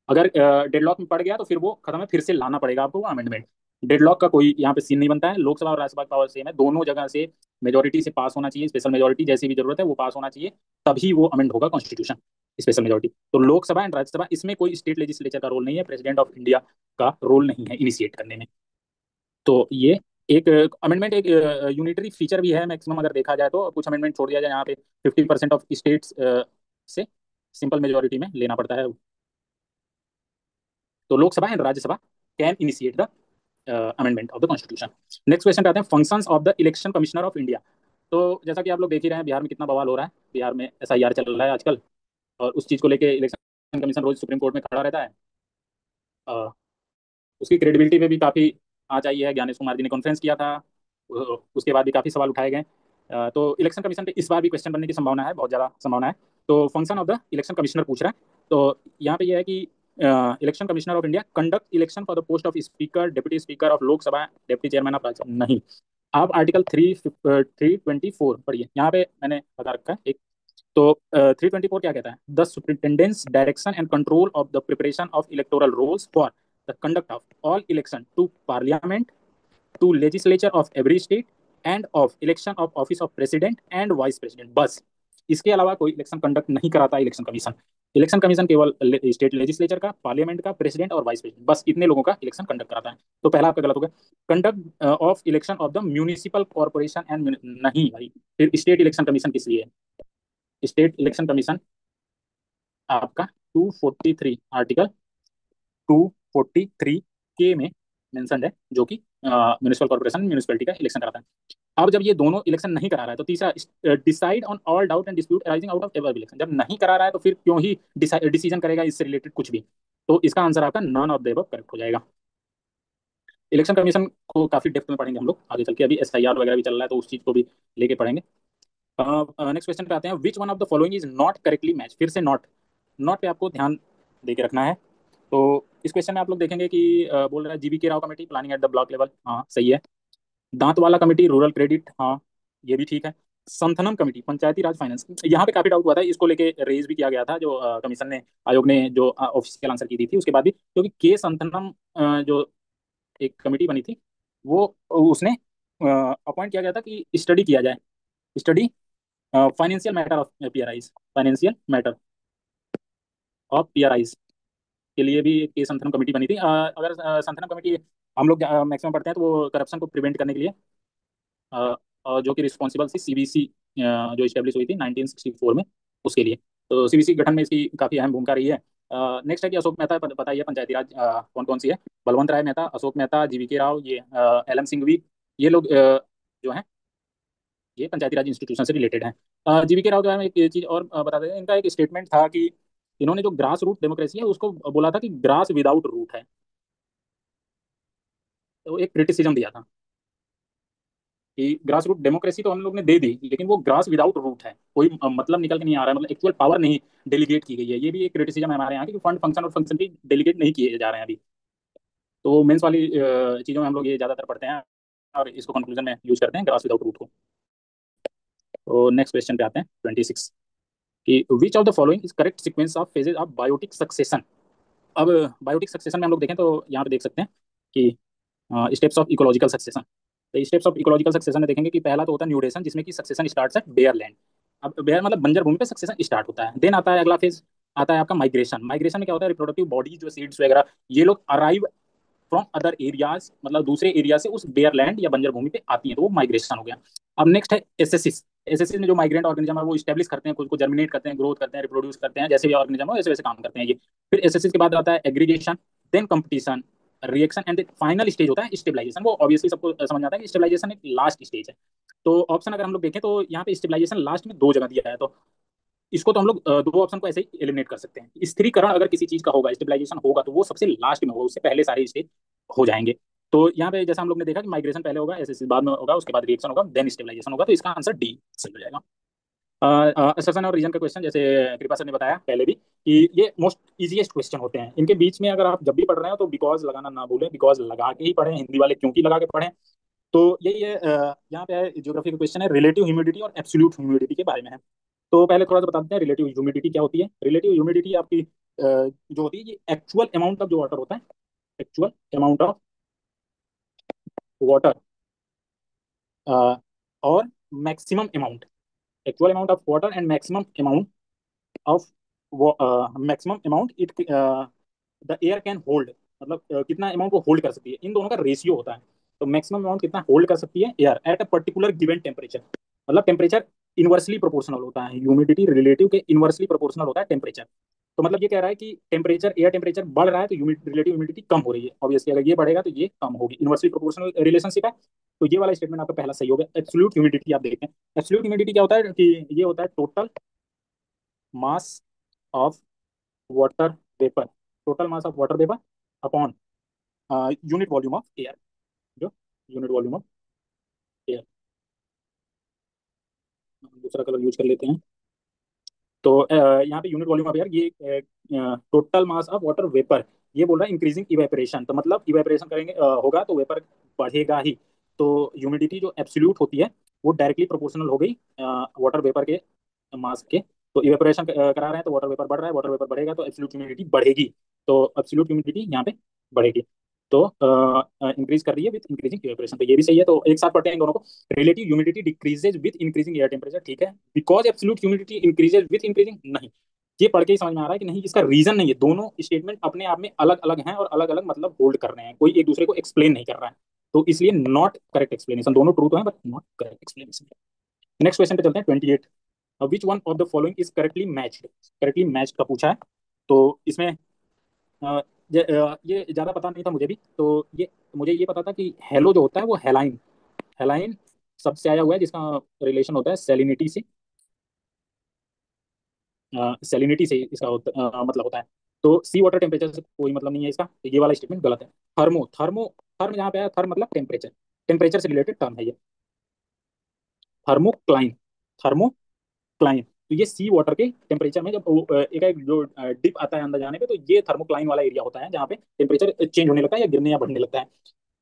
अगर डेडलॉक में पड़ गया तो फिर वो खत्म है, फिर से लाना पड़ेगा आपको वो अमेंडमेंट। डेडलॉक का कोई यहाँ पे सीन नहीं बनता है, लोकसभा और राज्यसभा की पावर सेम है, दोनों जगह से मेजोरिटी से पास होना चाहिए, स्पेशल मेजोरिटी जैसी भी जरूरत है वो पास होना चाहिए, तभी वो अमेंड होगा कॉन्स्टिट्यूशन, स्पेशल मेजोरिटी। तो लोकसभा एंड राज्यसभा, इसमें कोई स्टेट लेजिस्लेचर का रोल नहीं है, प्रेसिडेंट ऑफ इंडिया का रोल नहीं है इनिशिएट करने में। तो ये एक अमेंडमेंट एक यूनिटरी फीचर भी है मैक्सिमम, अगर देखा जाए तो कुछ अमेंडमेंट छोड़ दिया जाए यहाँ पे 50% ऑफ स्टेट्स से सिंपल मेजोरिटी में लेना पड़ता है। तो Lok Sabha and Rajya Sabha can initiate the amendment of the constitution. Next question पे आते हैं, functions of the election commissioner of India. तो जैसा कि आप लोग देख ही रहे हैं, बिहार में कितना बवाल हो रहा है। बिहार में एसआईआर चल रहा है आजकल, और उस चीज़ को लेके इलेक्शन कमीशन रोज सुप्रीम कोर्ट में खड़ा रहता है। अ, उसकी क्रेडिबिलिटी पे भी काफ़ी आँच आई है। ज्ञानेश कुमार जी ने कॉन्फ्रेंस किया था, उसके बाद भी काफ़ी सवाल उठाए गए। तो इलेक्शन कमीशन पे इस बार भी क्वेश्चन बनने की संभावना है, बहुत ज़्यादा संभावना है। तो function of the election commissioner पूछ रहा है। तो यहाँ पे यह है कि election commissioner of India conduct election for the post of speaker, deputy speaker of Lok Sabha, deputy chairman of Rajya Sabha. नहीं, आप आर्टिकल 324 पढ़िए, यहाँ पे मैंने बता रखा है एक। तो 324 क्या कहता है, the superintendence direction and control of the preparation of electoral rolls for the conduct of all election to parliament, to legislature of every state, and of election of office of president and vice president. बस इसके अलावा कोई election conduct नहीं कराता election commission. Election commission केवल state legislature का, parliament का, president और वाइस प्रेसिडेंट, बस इतने लोगों का इलेक्शन कंडक्ट कराता है। तो पहला आपका गलत हो गया। Conduct of election of the municipal corporation and, नहीं भाई, फिर स्टेट इलेक्शन कमीशन किस लिए है? स्टेट इलेक्शन कमीशन आपका 243, आर्टिकल 243 के में मेंशन है, जो कि म्यूनिसिपल कॉर्पोरेशन, म्यूनिसिपैलिटी का इलेक्शन कराता है। अब जब ये दोनों इलेक्शन नहीं करा रहा है, तो तीसरा, decide on all doubt and dispute arising out of ever election. जब नहीं करा रहा है तो फिर क्यों ही डिसीजन करेगा इससे रिलेटेड कुछ भी? तो इसका आंसर आपका none of the above correct हो जाएगा। इलेक्शन कमीशन को काफी डेप्थ में पढ़ेंगे हम लोग आगे चल के, अभी एसआईआर वगैरह भी चल रहा है तो उस चीज को भी लेके पढ़ेंगे। नेक्स्ट क्वेश्चन पे आते हैं, which one of the following is not correctly match. फिर से नॉट, नॉट पे आपको ध्यान दे के रखना है। तो इस क्वेश्चन में आप लोग देखेंगे कि बोल रहा है जीबी के Rao committee planning at the block level, हाँ सही है। दांतवाला कमेटी रूरल क्रेडिट, हाँ ये भी ठीक है। संथनम कमेटी पंचायती राज फाइनेंस, यहाँ पे काफी डाउट हुआ था, इसको लेके रेज भी किया गया था, जो कमीशन ने, आयोग ने जो ऑफिशियल आंसर की दी थी उसके बाद भी, क्योंकि के संथनम जो एक कमेटी बनी थी, वो उसने अपॉइंट किया गया था कि स्टडी किया जाए, study financial matter of पीआरआईज, financial matter of पीआरआईज के लिए भी एक केस संथनम कमेटी बनी थी। अगर संथनम कमेटी हम लोग मैक्सिमम पढ़ते हैं तो वो करप्शन को प्रिवेंट करने के लिए, जो कि रिस्पॉन्सिबल थी सीबीसी, जो इस्टेब्लिश हुई थी 1964 में, उसके लिए। तो सीबीसी गठन में इसकी काफी अहम भूमिका रही है। नेक्स्ट है कि अशोक मेहता, बताइए पंचायती राज कौन कौन सी है? बलवंत राय मेहता, अशोक मेहता, जीवी के राव, ये एल एम सिंघवी, ये लोग जो हैं, ये पंचायती राज इंस्टीट्यूशन से रिलेटेड हैं। जीवी के राव के बारे में एक चीज और बता दें, इनका एक स्टेटमेंट था कि इन्होंने जो ग्रास रूट डेमोक्रेसी है उसको बोला था कि ग्रास विदाउट रूट है। तो एक क्रिटिसिज्म दिया था कि ग्रास रूट डेमोक्रेसी तो हम लोग ने दे दी, लेकिन वो ग्रास विदाउट रूट है, कोई मतलब निकल के नहीं आ रहा है, मतलब एक्चुअल पावर नहीं डेलीगेट की गई है। ये भी एक क्रिटिसिज्म है हमारे यहाँ की, कि फंड फंक्शन और फंक्शन भी डेलीगेट नहीं किए जा रहे हैं अभी। तो मेंस वाली चीज़ों में हम लोग ये ज़्यादातर पढ़ते हैं और इसको कंक्लूजन में यूज करते हैं, ग्रास विदाउट रूट को। तो नेक्स्ट क्वेश्चन पे आते हैं, 26, कि which of the following is correct sequence of phases of biotic succession. अब बायोटिक सक्सेशन में हम लोग देखें तो यहाँ पे देख सकते हैं कि स्टेप्स ऑफ इकोलॉजिकल सक्सेशन। तो स्टेप्स ऑफ इकोलॉजिकल सक्सेशन में देखेंगे कि पहला तो होता है न्यूडेशन, जिसमें कि succession starts at bare land. अब बेयर मतलब बंजर भूमि पे सक्सेशन स्टार्ट होता है। देन आता है अगला फेज, आता है आपका माइग्रेशन। माइग्रेशन में क्या होता है, रिप्रोडक्टिव बॉडी जो सीड्स वगैरह, ये लोग अराइव फ्रॉम अदर एरियाज, मतलब दूसरे एरिया से उस बेयर लैंड या बंजर भूमि पे आती है, तो वो माइग्रेशन हो गया। अब नेक्स्ट है एसेसिस। एसेसिस में जो माइग्रेंट ऑर्गेनिज्म है वो स्टेब्लिश करते हैं, खुद को जर्मिनेट करते हैं, ग्रोथ करते हैं, रिप्रोड्यूस करते हैं, जैसे भी ऑर्गेनिज्म हो वैसे वैसे काम करते हैं ये। फिर एसेसिस के बाद आता है aggregation, then competition, reaction, and final stage होता है स्टेबलाइजेशन। वो ऑब्वियसली सबको समझ में आता है कि स्टेबलाइजेशन एक लास्ट स्टेज है। तो ऑप्शन अगर हम लोग देखें तो यहाँ पे स्टेबलाइजेशन लास्ट में दो जगह दिया है, तो इसको तो हम लोग दो ऑप्शन को ऐसे ही एलिमिनेट कर सकते हैं। स्थिरीकरण अगर किसी चीज का होगा, स्टेबलाइजेशन होगा, तो वो सबसे लास्ट में होगा, उससे पहले सारे स्टेज हो जाएंगे। तो यहाँ पे जैसा हम लोग ने देखा कि माइग्रेशन पहले होगा, ऐसे बाद में होगा, उसके बाद रिएक्शन होगा, देन स्टेबलाइजेशन होगा, तो इसका आंसर डी सही हो जाएगा। असर्शन और रीजन का क्वेश्चन, जैसे कृपा सर ने बताया पहले भी, कि ये मोस्ट इजीएस्ट क्वेश्चन होते हैं। इनके बीच में अगर आप जब भी पढ़ रहे हो तो बिकॉज लगाना ना भूलें, बिकॉज लगा के ही पढ़ें, हिंदी वाले क्योंकि लगा के पढ़ें। तो यही है, यहाँ पे है ज्योग्राफी का क्वेश्चन है, रिलेटिव ह्यूमिडिटी और एब्सोल्यूट ह्यूमिडिटी के बारे में है। तो पहले थोड़ा सा बता देते हैं रिलेटिव ह्यूमिडिटी क्या होती है। रिलेटिव ह्यूमिडिटी आपकी जो होती है, ये एक्चुअल अमाउंट ऑफ जो वाटर होता है, एक्चुअल अमाउंट ऑफ वाटर और maximum amount, actual amount of water and maximum amount of, maximum amount it the air can hold, मतलब कितना अमाउंट को होल्ड कर सकती है, इन दोनों का रेशियो होता है। तो मैक्सिमम अमाउंट कितना होल्ड कर सकती है air at a particular given temperature, मतलब टेम्परेचर इनवर्सली प्रोपोर्शनल होता है, ह्यूमिडिटी रिलेटिव के इनवर्सली प्रोपोर्शनल होता है टेम्परेचर। तो मतलब ये कह रहा है कि टेम्परेचर, एयर टेम्परेचर बढ़ रहा है तो रिलेटिव ह्यूमिडिटी कम हो रही है, ऑब्वियसली अगर ये बढ़ेगा तो ये कम होगी, इनवर्सली प्रोपोर्शनल रिलेशनशिप है। तो ये वाला स्टेटमेंट आपका पहला सही हो गया। एब्सोल्यूट ह्यूमिडिटी आप देखते हैं, एब्सोल्यूट ह्यूमिडिटी क्या होता है कि ये होता है total mass of water vapour, total mass of water vapour upon unit volume of air, जो यूनिट वॉल्यूम ऑफ एयर। दूसरा कलर यूज कर लेते हैं। तो यहाँ पे यूनिट वॉल्यूम ऑफ एयर, ये total mass of water vapour, ये बोल रहा है इंक्रीजिंग इवेपोरेशन, तो मतलब इवेपोरेशन करेंगे होगा तो वेपर बढ़ेगा ही। तो ह्यूमिडिटी जो एब्सोल्यूट होती है वो डायरेक्टली प्रोपोर्शनल हो गई वाटर वेपर के मास के। तो इवेपोरेशन करा रहे हैं तो वाटर वेपर बढ़ रहा है, वाटर वेपर बढ़ेगा तो एब्सोल्यूट ह्यूमिडिटी बढ़ेगी। तो एब्सोल्यूट ह्यूमिडिटी यहाँ पे बढ़ेगी। तो इंक्रीज कर रही है विद इंक्रीजिंग इवेपोरेशन, तो ये भी सही है। तो एक साथ पढ़ते हैं इन दोनों को। Relative humidity decreases with increasing air temperature, ठीक है। Because absolute humidity increases with increasing, नहीं। ये पढ़ के ही समझ में आ रहा है कि नहीं, इसका रीजन नहीं है, दोनों स्टेटमेंट अपने आप में अलग अलग हैं और अलग अलग मतलब होल्ड कर रहे हैं, कोई एक दूसरे को एक्सप्लेन नहीं कर रहा है। तो इसलिए नॉट करेक्ट एक्सप्लेनेशन, दोनों ट्रू तो है but not correct explanation. Next question पे चलते हैं, 28। Which one of the following is correctly matched, correctly matched का पूछा है। तो इसमें ये ज्यादा पता नहीं था मुझे भी। तो ये मुझे ये पता था कि हेलो जो होता है वो हेलाइन, हेलाइन शब्द से आया हुआ है जिसका रिलेशन होता है सेलिनिटी से, सेलिनिटी से इसका मतलब होता है। तो सी वाटर टेम्परेचर से कोई मतलब नहीं है इसका, तो ये वाला स्टेटमेंट गलत है। थर्मो, थर्मो, थर्म जहाँ पे आया, थर्म मतलब टेम्परेचर, टेम्परेचर से रिलेटेड टर्म है ये। थर्मोक्लाइन, थर्मोक्लाइन, तो ये सी वाटर के टेम्परेचर में जब एक एक जो डिप आता है अंदर जाने पे, तो ये थर्मोक्लाइन वाला एरिया होता है जहाँ पे टेम्परेचर चेंज होने लगता है या गिरने या बढ़ने लगता है।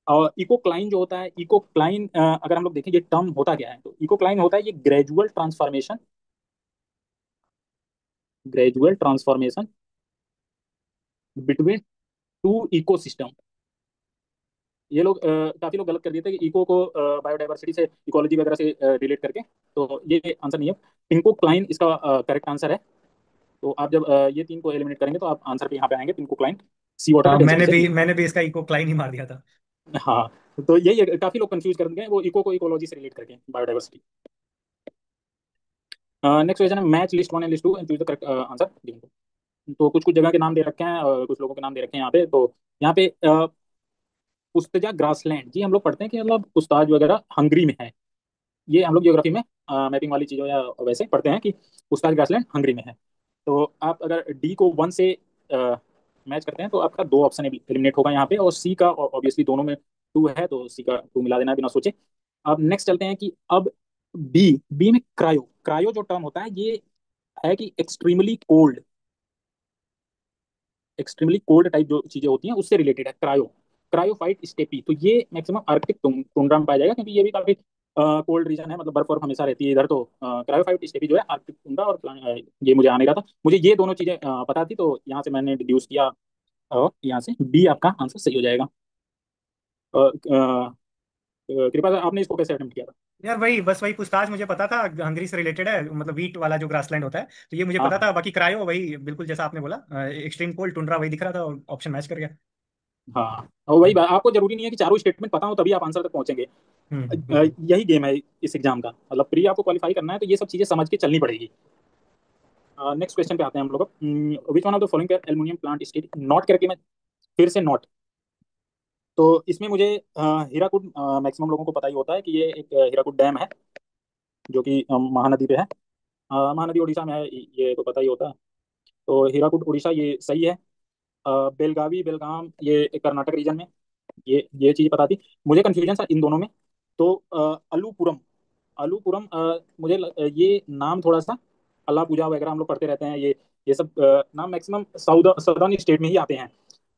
और इकोक्लाइन जो होता है, इकोक्लाइन अगर हम लोग देखें ये टर्म होता क्या है, तो इकोक्लाइन होता है ये gradual transformation, gradual transformation between two ecosystem. ये लोग काफी लोग गलत कर देते हैं कि इको को बायोडाइवर्सिटी से, इकोलॉजी वगैरह से रिलेट करके। तो ये आंसर नहीं है, पिंको क्लाइन इसका करेक्ट आंसर है। तो आप जब ये तीन को एलिमिनेट करेंगे तो आप आंसर पे यहाँ पे आएंगे, पिंको क्लाइन सी वाटर के हाँ, डेंसिटी मैंने से भी रिलेटेड। मैंने भी इसका इको क्लाइन ही मार दिया था। हाँ, तो यही है, काफी लोग कंफ्यूज कर गए वो इको को इकोलॉजी से रिलेट करके, बायोडाइवर्सिटी। नेक्स्ट क्वेश्चन है, match list one and list two and choose the correct answer. तो कुछ कुछ जगह के नाम दे रखे हैं और कुछ लोगों के नाम दे रखे हैं यहाँ पे। तो यहाँ पे पुस्तजा ग्रासलैंड जी हम लोग पढ़ते हैं कि मतलब पुस्ताज वगैरह हंगरी में है। ये हम लोग ज्योग्राफी में मैपिंग वाली चीजों या वैसे पढ़ते हैं कि पुस्ताज ग्रासलैंड हंगरी में है। तो आप अगर डी को वन से मैच करते हैं तो आपका दो ऑप्शन एलिमिनेट होगा यहाँ पे, और सी का ऑब्वियसली दोनों में टू है तो सी का टू मिला देना है बिना सोचे। अब नेक्स्ट चलते हैं कि अब बी, बी में क्रायो, क्रायो जो टर्म होता है ये है कि extremely cold, extremely cold type जो चीजें होती हैं उससे रिलेटेड है क्रायो। क्रायोफाइट स्टेपी, तो ये मैक्सिमम आर्कटिक टुंड्रा में पाया जाएगा क्योंकि ये भी काफी कोल्ड रीजन है, मतलब बर्फ बर्फ हमेशा रहती है इधर। तो क्रायोफाइट स्टेपी जो है आर्कटिक टुंड्रा, और ये मुझे आने का था, मुझे ये दोनों चीजें पता थी तो यहाँ से मैंने डिड्यूस किया, और यहाँ से बी आपका आंसर सही हो जाएगा। कृपा सर आपने इसको कैसे अटेम्प्ट किया था? यार वही, बस वही पूछताछ मुझे पता था, हंगरी से रिलेटेड है, मतलब वीट वाला जो ग्रासलैंड होता है, तो ये मुझे हाँ पता हाँ था। बाकी क्रायो वही बिल्कुल जैसा आपने बोला, एक्सट्रीम कोल्ड टुंड्रा वही दिख रहा था और ऑप्शन मैच कर गया। हाँ, और वही बात, आपको जरूरी नहीं है कि चारों स्टेटमेंट पता हो तभी आप आंसर तक पहुंचेंगे। बिल्कुल। यही गेम है इस एग्जाम का, मतलब प्री आपको क्वालिफाई करना है तो ये सब चीजें समझ के चलनी पड़ेगी। नेक्स्ट क्वेश्चन पे आते हैं हम लोग। Which one of the following aluminium plant state not करके, मैं फिर से नॉट। तो इसमें मुझे हीराकुड, मैक्सिमम लोगों को पता ही होता है कि ये एक हीराकुड डैम है जो कि महानदी पे है। महानदी उड़ीसा में है, ये तो पता ही होता है। तो हीराकुड उड़ीसा ये सही है। बेलगावी बेलगाम ये कर्नाटक रीजन में, ये चीज पता थी। मुझे कंफ्यूजन था इन दोनों में। तो अलूपुरम, अलूपुरम ये नाम थोड़ा सा, अल्लाह पूजा वगैरह हम लोग पढ़ते रहते हैं, ये सब नाम मैक्सिमम साउदर्न स्टेट में ही आते हैं।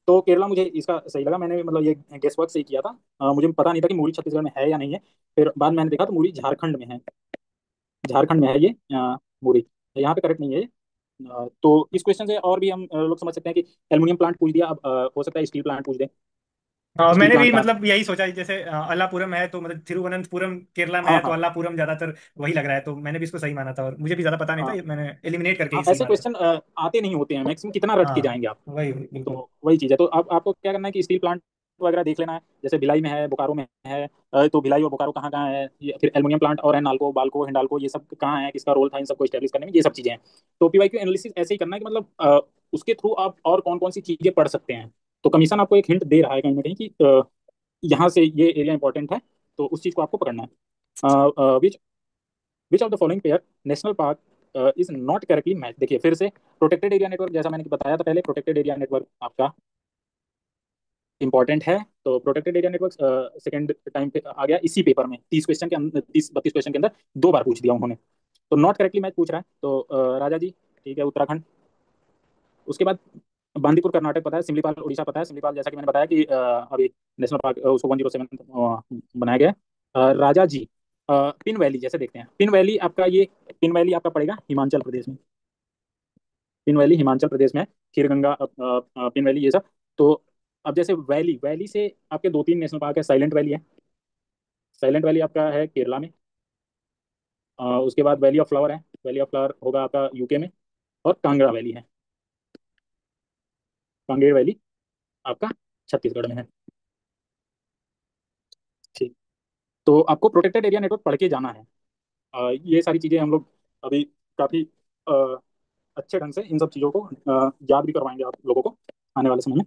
तो केरला मुझे इसका सही लगा, मैंने मतलब ये गेस वर्क से ही किया था। मुझे पता नहीं था कि मूरी छत्तीसगढ़ में है या नहीं है, फिर बाद में मैंने देखा तो मूरी झारखंड में है, झारखंड में है ये मूरी, यहाँ पे करेक्ट नहीं है ये। तो इस क्वेश्चन से और भी हम लोग समझ सकते हैं कि एल्युमिनियम प्लांट पूछ दिया, अब हो सकता है स्टील प्लांट पूछ दे। स्टील मैंने प्लांट भी का, मतलब यही सोचा, जैसे अल्लापुरम है तो मतलब थिरुवनंतपुरम केरला में हाँ है, तो हाँ अल्लापुरम ज्यादातर वही लग रहा है, तो मैंने भी इसको सही माना था और मुझे भी ज्यादा पता नहीं था, हाँ मैंने एलिमिनेट करके हाँ, ही सही ऐसे माना था। क्वेश्चन आते नहीं होते हैं मैक्सिमम, कितना रट के हाँ, जाएंगे आप। वही वही, बिल्कुल। तो वही चीज़ है, तो अब आपको क्या करना है कि स्टील प्लांट वगैरह देख लेना है, जैसे भिलाई में है, बोकारो में है। तो भिलाई और बोकारो कहाँ कहाँ है, फिर एल्युमिनियम प्लांट और है, नालको, बाल्को, हिंडाल्को, ये सब कहाँ है, किसका रोल था इन सबको स्टैब्लिश करने में, ये सब चीजें हैं। तो पीवाईक्यू एनालिसिस ऐसे ही करना है कि मतलब उसके थ्रू आप और कौन कौन सी चीजें पढ़ सकते हैं। तो कमीशन आपको एक हिंट दे रहा है कहीं ना कहीं कि यहाँ से ये एरिया इंपॉर्टेंट है, तो उस चीज को आपको पकड़ना है। विच of the following pair national park is not correctly match. देखिए फिर से, प्रोटेक्टेड एरिया नेटवर्क, जैसा मैंने बताया था पहले, प्रोटेक्टेड एरिया नेटवर्क आपका इंपॉर्टेंट है। तो protected area network second time पे आ गया इसी पेपर में, 30 क्वेश्चन के अंदर, 30-32 क्वेश्चन के अंदर 2 बार पूछ दिया उन्होंने। तो नॉट करेक्टली मैच पूछ रहा है, तो राजा जी ठीक है, उत्तराखंड। उसके बाद बांदीपुर कर्नाटक पता है, सिमलीपाल उड़ीसा पता है। सिमलीपाल जैसा कि मैंने बताया कि अभी नेशनल पार्क उसको 107 बनाया गया है। राजा जी पिन वैली जैसे देखते हैं, पिन वैली आपका ये, पिन वैली आपका पड़ेगा हिमाचल प्रदेश में। पिन वैली हिमाचल प्रदेश में है। खीरगंगा पिन वैली ये सब। तो अब जैसे वैली, वैली से आपके 2-3 नेशनल पार्क है। साइलेंट वैली है, साइलेंट वैली आपका है केरला में। उसके बाद वैली ऑफ फ्लावर है, वैली ऑफ फ्लावर होगा आपका यूके में। और कांगड़ा वैली है, कांगेर वैली आपका छत्तीसगढ़ में है। ठीक। तो आपको प्रोटेक्टेड एरिया नेटवर्क पढ़ के जाना है। ये सारी चीज़ें हम लोग अभी काफ़ी अच्छे ढंग से इन सब चीज़ों को याद भी करवाएंगे आप लोगों को आने वाले समय में।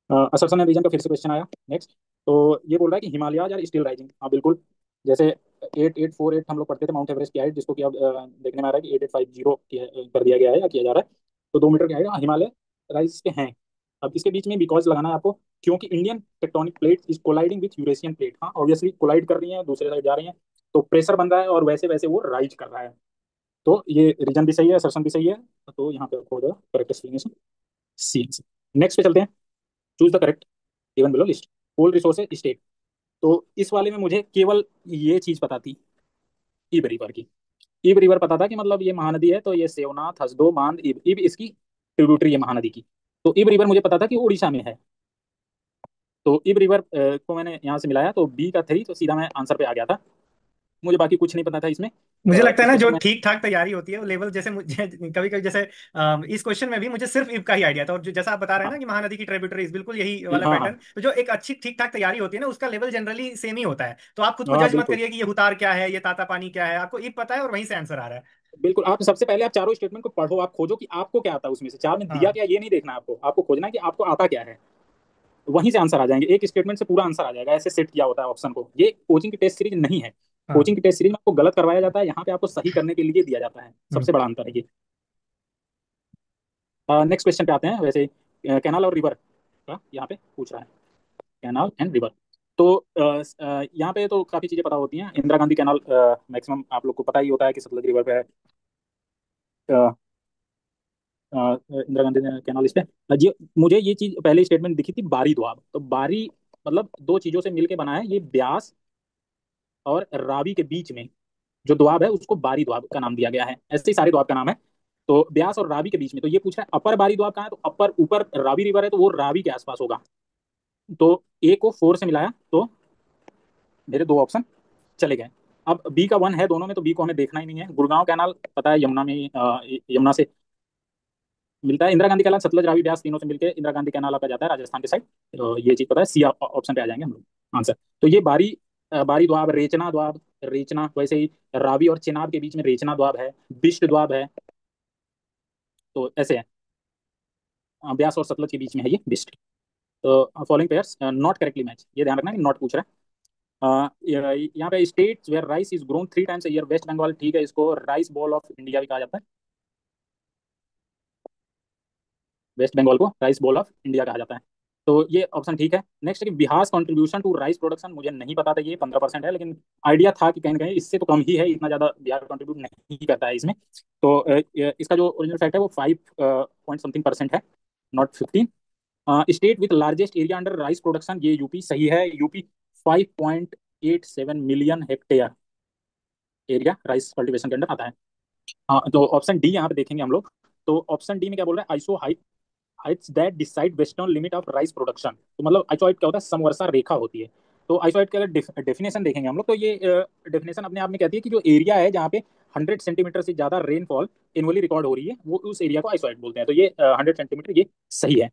असर्शन एंड रीजन का फिर से क्वेश्चन आया नेक्स्ट। तो ये बोल रहा है कि हिमालयाज आर स्टिल राइजिंग। हाँ बिल्कुल, जैसे 8848 हम लोग पढ़ते थे माउंट एवरेस्ट की हाइट, जिसको कि अब देखने में आ रहा है कि 8850 कर दिया गया है या किया जा रहा है। तो 2 मीटर की हाइट हिमालय राइज के हैं। अब इसके बीच में बिकॉज लगाना है आपको, क्योंकि Indian tectonic plate is colliding with Eurasian plate. हाँ ऑब्वियसली कोलाइड कर रही है, दूसरे साइड जा रही है, तो प्रेशर बन रहा है और वैसे वैसे वो राइज कर रहा है। तो ये रीजन भी सही है, असर्शन भी सही है। तो यहाँ पे हो जाएगा करेक्ट एक्सप्लेनेशन सी। नेक्स्ट पे चलते हैं। Choose the correct given below list. Coal resources state. तो इस वाले में मुझे केवल ये चीज पता थी, इब रिवर की। इब रिवर पता था कि मतलब ये महानदी है, तो ये सेवनाथ, हसदो, मांद, इब, इब इसकी ट्रिब्यूटरी है महानदी की। तो इब रिवर मुझे पता था कि उड़ीसा में है। तो इब रिवर को मैंने यहाँ से मिलाया, तो बी का 3, तो सीधा मैं आंसर पे आ गया था। मुझे बाकी कुछ नहीं पता था इसमें। मुझे लगता है ना इसके जो बाद मैं, ठीक ठाक तैयारी होती है वो लेवल, जैसे मुझे कभी कभी जैसे इस क्वेश्चन में भी मुझे सिर्फ इब का ही आइडिया था, और जो जैसा आप बता रहे हैं हाँ ना कि महानदी की ट्रिब्यूटरीज, बिल्कुल यही वाला हाँ हाँ पैटर्न। तो जो एक अच्छी ठीक ठाक तैयारी होती है ना, उसका लेवल जनरली सेम ही होता है। तो आप खुद को हाँ जज मत बिल्कुल करिए कि ये हुतार क्या है, ये ताता पानी क्या है, आपको इब पता है और वहीं से आंसर आ रहा है। बिल्कुल। आप सबसे पहले आप चारों स्टेटमेंट को पढ़ो, आप खोजो कि आपको क्या आता है उसमें से, चार में दिया हाँ। क्या, ये नहीं देखना है आपको, आपको खोजना है कि आपको आता क्या है। वहीं से आंसर आ जाएंगे, एक स्टेटमेंट से पूरा आंसर आ जाएगा। ऐसे सेट किया होता है ऑप्शन को। ये कोचिंग की टेस्ट सीरीज नहीं है। हाँ। कोचिंग की टेस्ट सीरीज में आपको गलत करवाया जाता है, यहाँ पे आपको सही करने के लिए दिया जाता है। हम्म। सबसे बड़ा अंतर है ये। नेक्स्ट क्वेश्चन पे आते हैं। वैसे कैनाल और रिवर का यहाँ पे पूछ रहा है, कैनाल एंड रिवर। तो यहाँ पे तो काफी चीजें पता होती हैं। इंदिरा गांधी कैनाल मैक्सिमम आप लोग को पता ही होता है कि सतलज रिवर पे है। अ, इंदिरा गांधी कैनाल इस पे ये, मुझे ये चीज पहले स्टेटमेंट दिखी थी, बारी द्वाब। तो बारी मतलब दो चीजों से मिलके बना है ये, ब्यास और रावी के बीच में जो द्वाब है उसको बारी द्वाब का नाम दिया गया है। ऐसे ही सारे द्वाब का नाम है। तो ब्यास और रावी के बीच में, तो ये पूछ रहा है अपर बारी द्वाब कहाँ है, तो अपर ऊपर रावी रिवर है, तो वो रावी के आसपास होगा। तो ए को 4 से मिलाया, तो मेरे 2 ऑप्शन चले गए। अब बी का 1 है दोनों में, तो बी को हमें देखना ही नहीं है। गुड़गांव कैनाल पता है, यमुना में यमुना से मिलता है। इंदिरा गांधी कैनाल सतलज रावी ब्यास तीनों से मिलकर इंदिरा गांधी कैनाल आपका जाता है राजस्थान के साइड। तो ये चीज पता है, सी ऑप्शन पे आ जाएंगे हम लोग आंसर। तो ये बारी बारी द्वाब, रेचना द्वाब, रेचना वैसे ही रावी और चेनाब के बीच में रेचना द्वाब है, बिष्ट द्वाब है। तो ऐसे है। ब्यास और सतलज के बीच में है ये बिष्ट। तो following pairs not correctly match, ये ध्यान रखना कि नॉट पूछ रहा है। यहाँ पे states where rice is grown 3 times a year, West Bengal ठीक है, इसको राइस बॉल ऑफ इंडिया भी कहा जाता है। वेस्ट बंगाल को राइस बॉल ऑफ इंडिया कहा जाता है। तो ये ऑप्शन ठीक है। नेक्स्ट है कि Bihar contribution to rice production, मुझे नहीं पता था ये 15% है, लेकिन आइडिया था कि कहीं ना कहीं इससे तो कम ही है, इतना ज्यादा बिहार कंट्रीब्यूट नहीं करता है इसमें। तो इसका जो ओरिजिनल फैक्ट है वो 5 पॉइंट समथिंग परसेंट है, not 15। State with largest area under rice production, ये यूपी सही है। UP 5.87 million hectare area rice cultivation के अंडर आता है। हाँ, तो ऑप्शन डी यहाँ पे देखेंगे हम लोग। तो ऑप्शन डी में क्या बोल रहा है, iso Heights that decide western limit of rice production. तो मतलब आइसोहाइट क्या होता है, समवर्षा रेखा होती है। तो आइसोहाइट का अगर डेफिनेशन देखेंगे हम लोग, तो ये डेफिनेशन अपने आप में कहती है कि जो एरिया है जहाँ पे 100 सेंटीमीटर से ज्यादा रेनफॉल एनुअली रिकॉर्ड हो रही है, वो उस एरिया को आइसोहाइट बोलते हैं। तो ये 100 सेंटीमीटर ये सही है।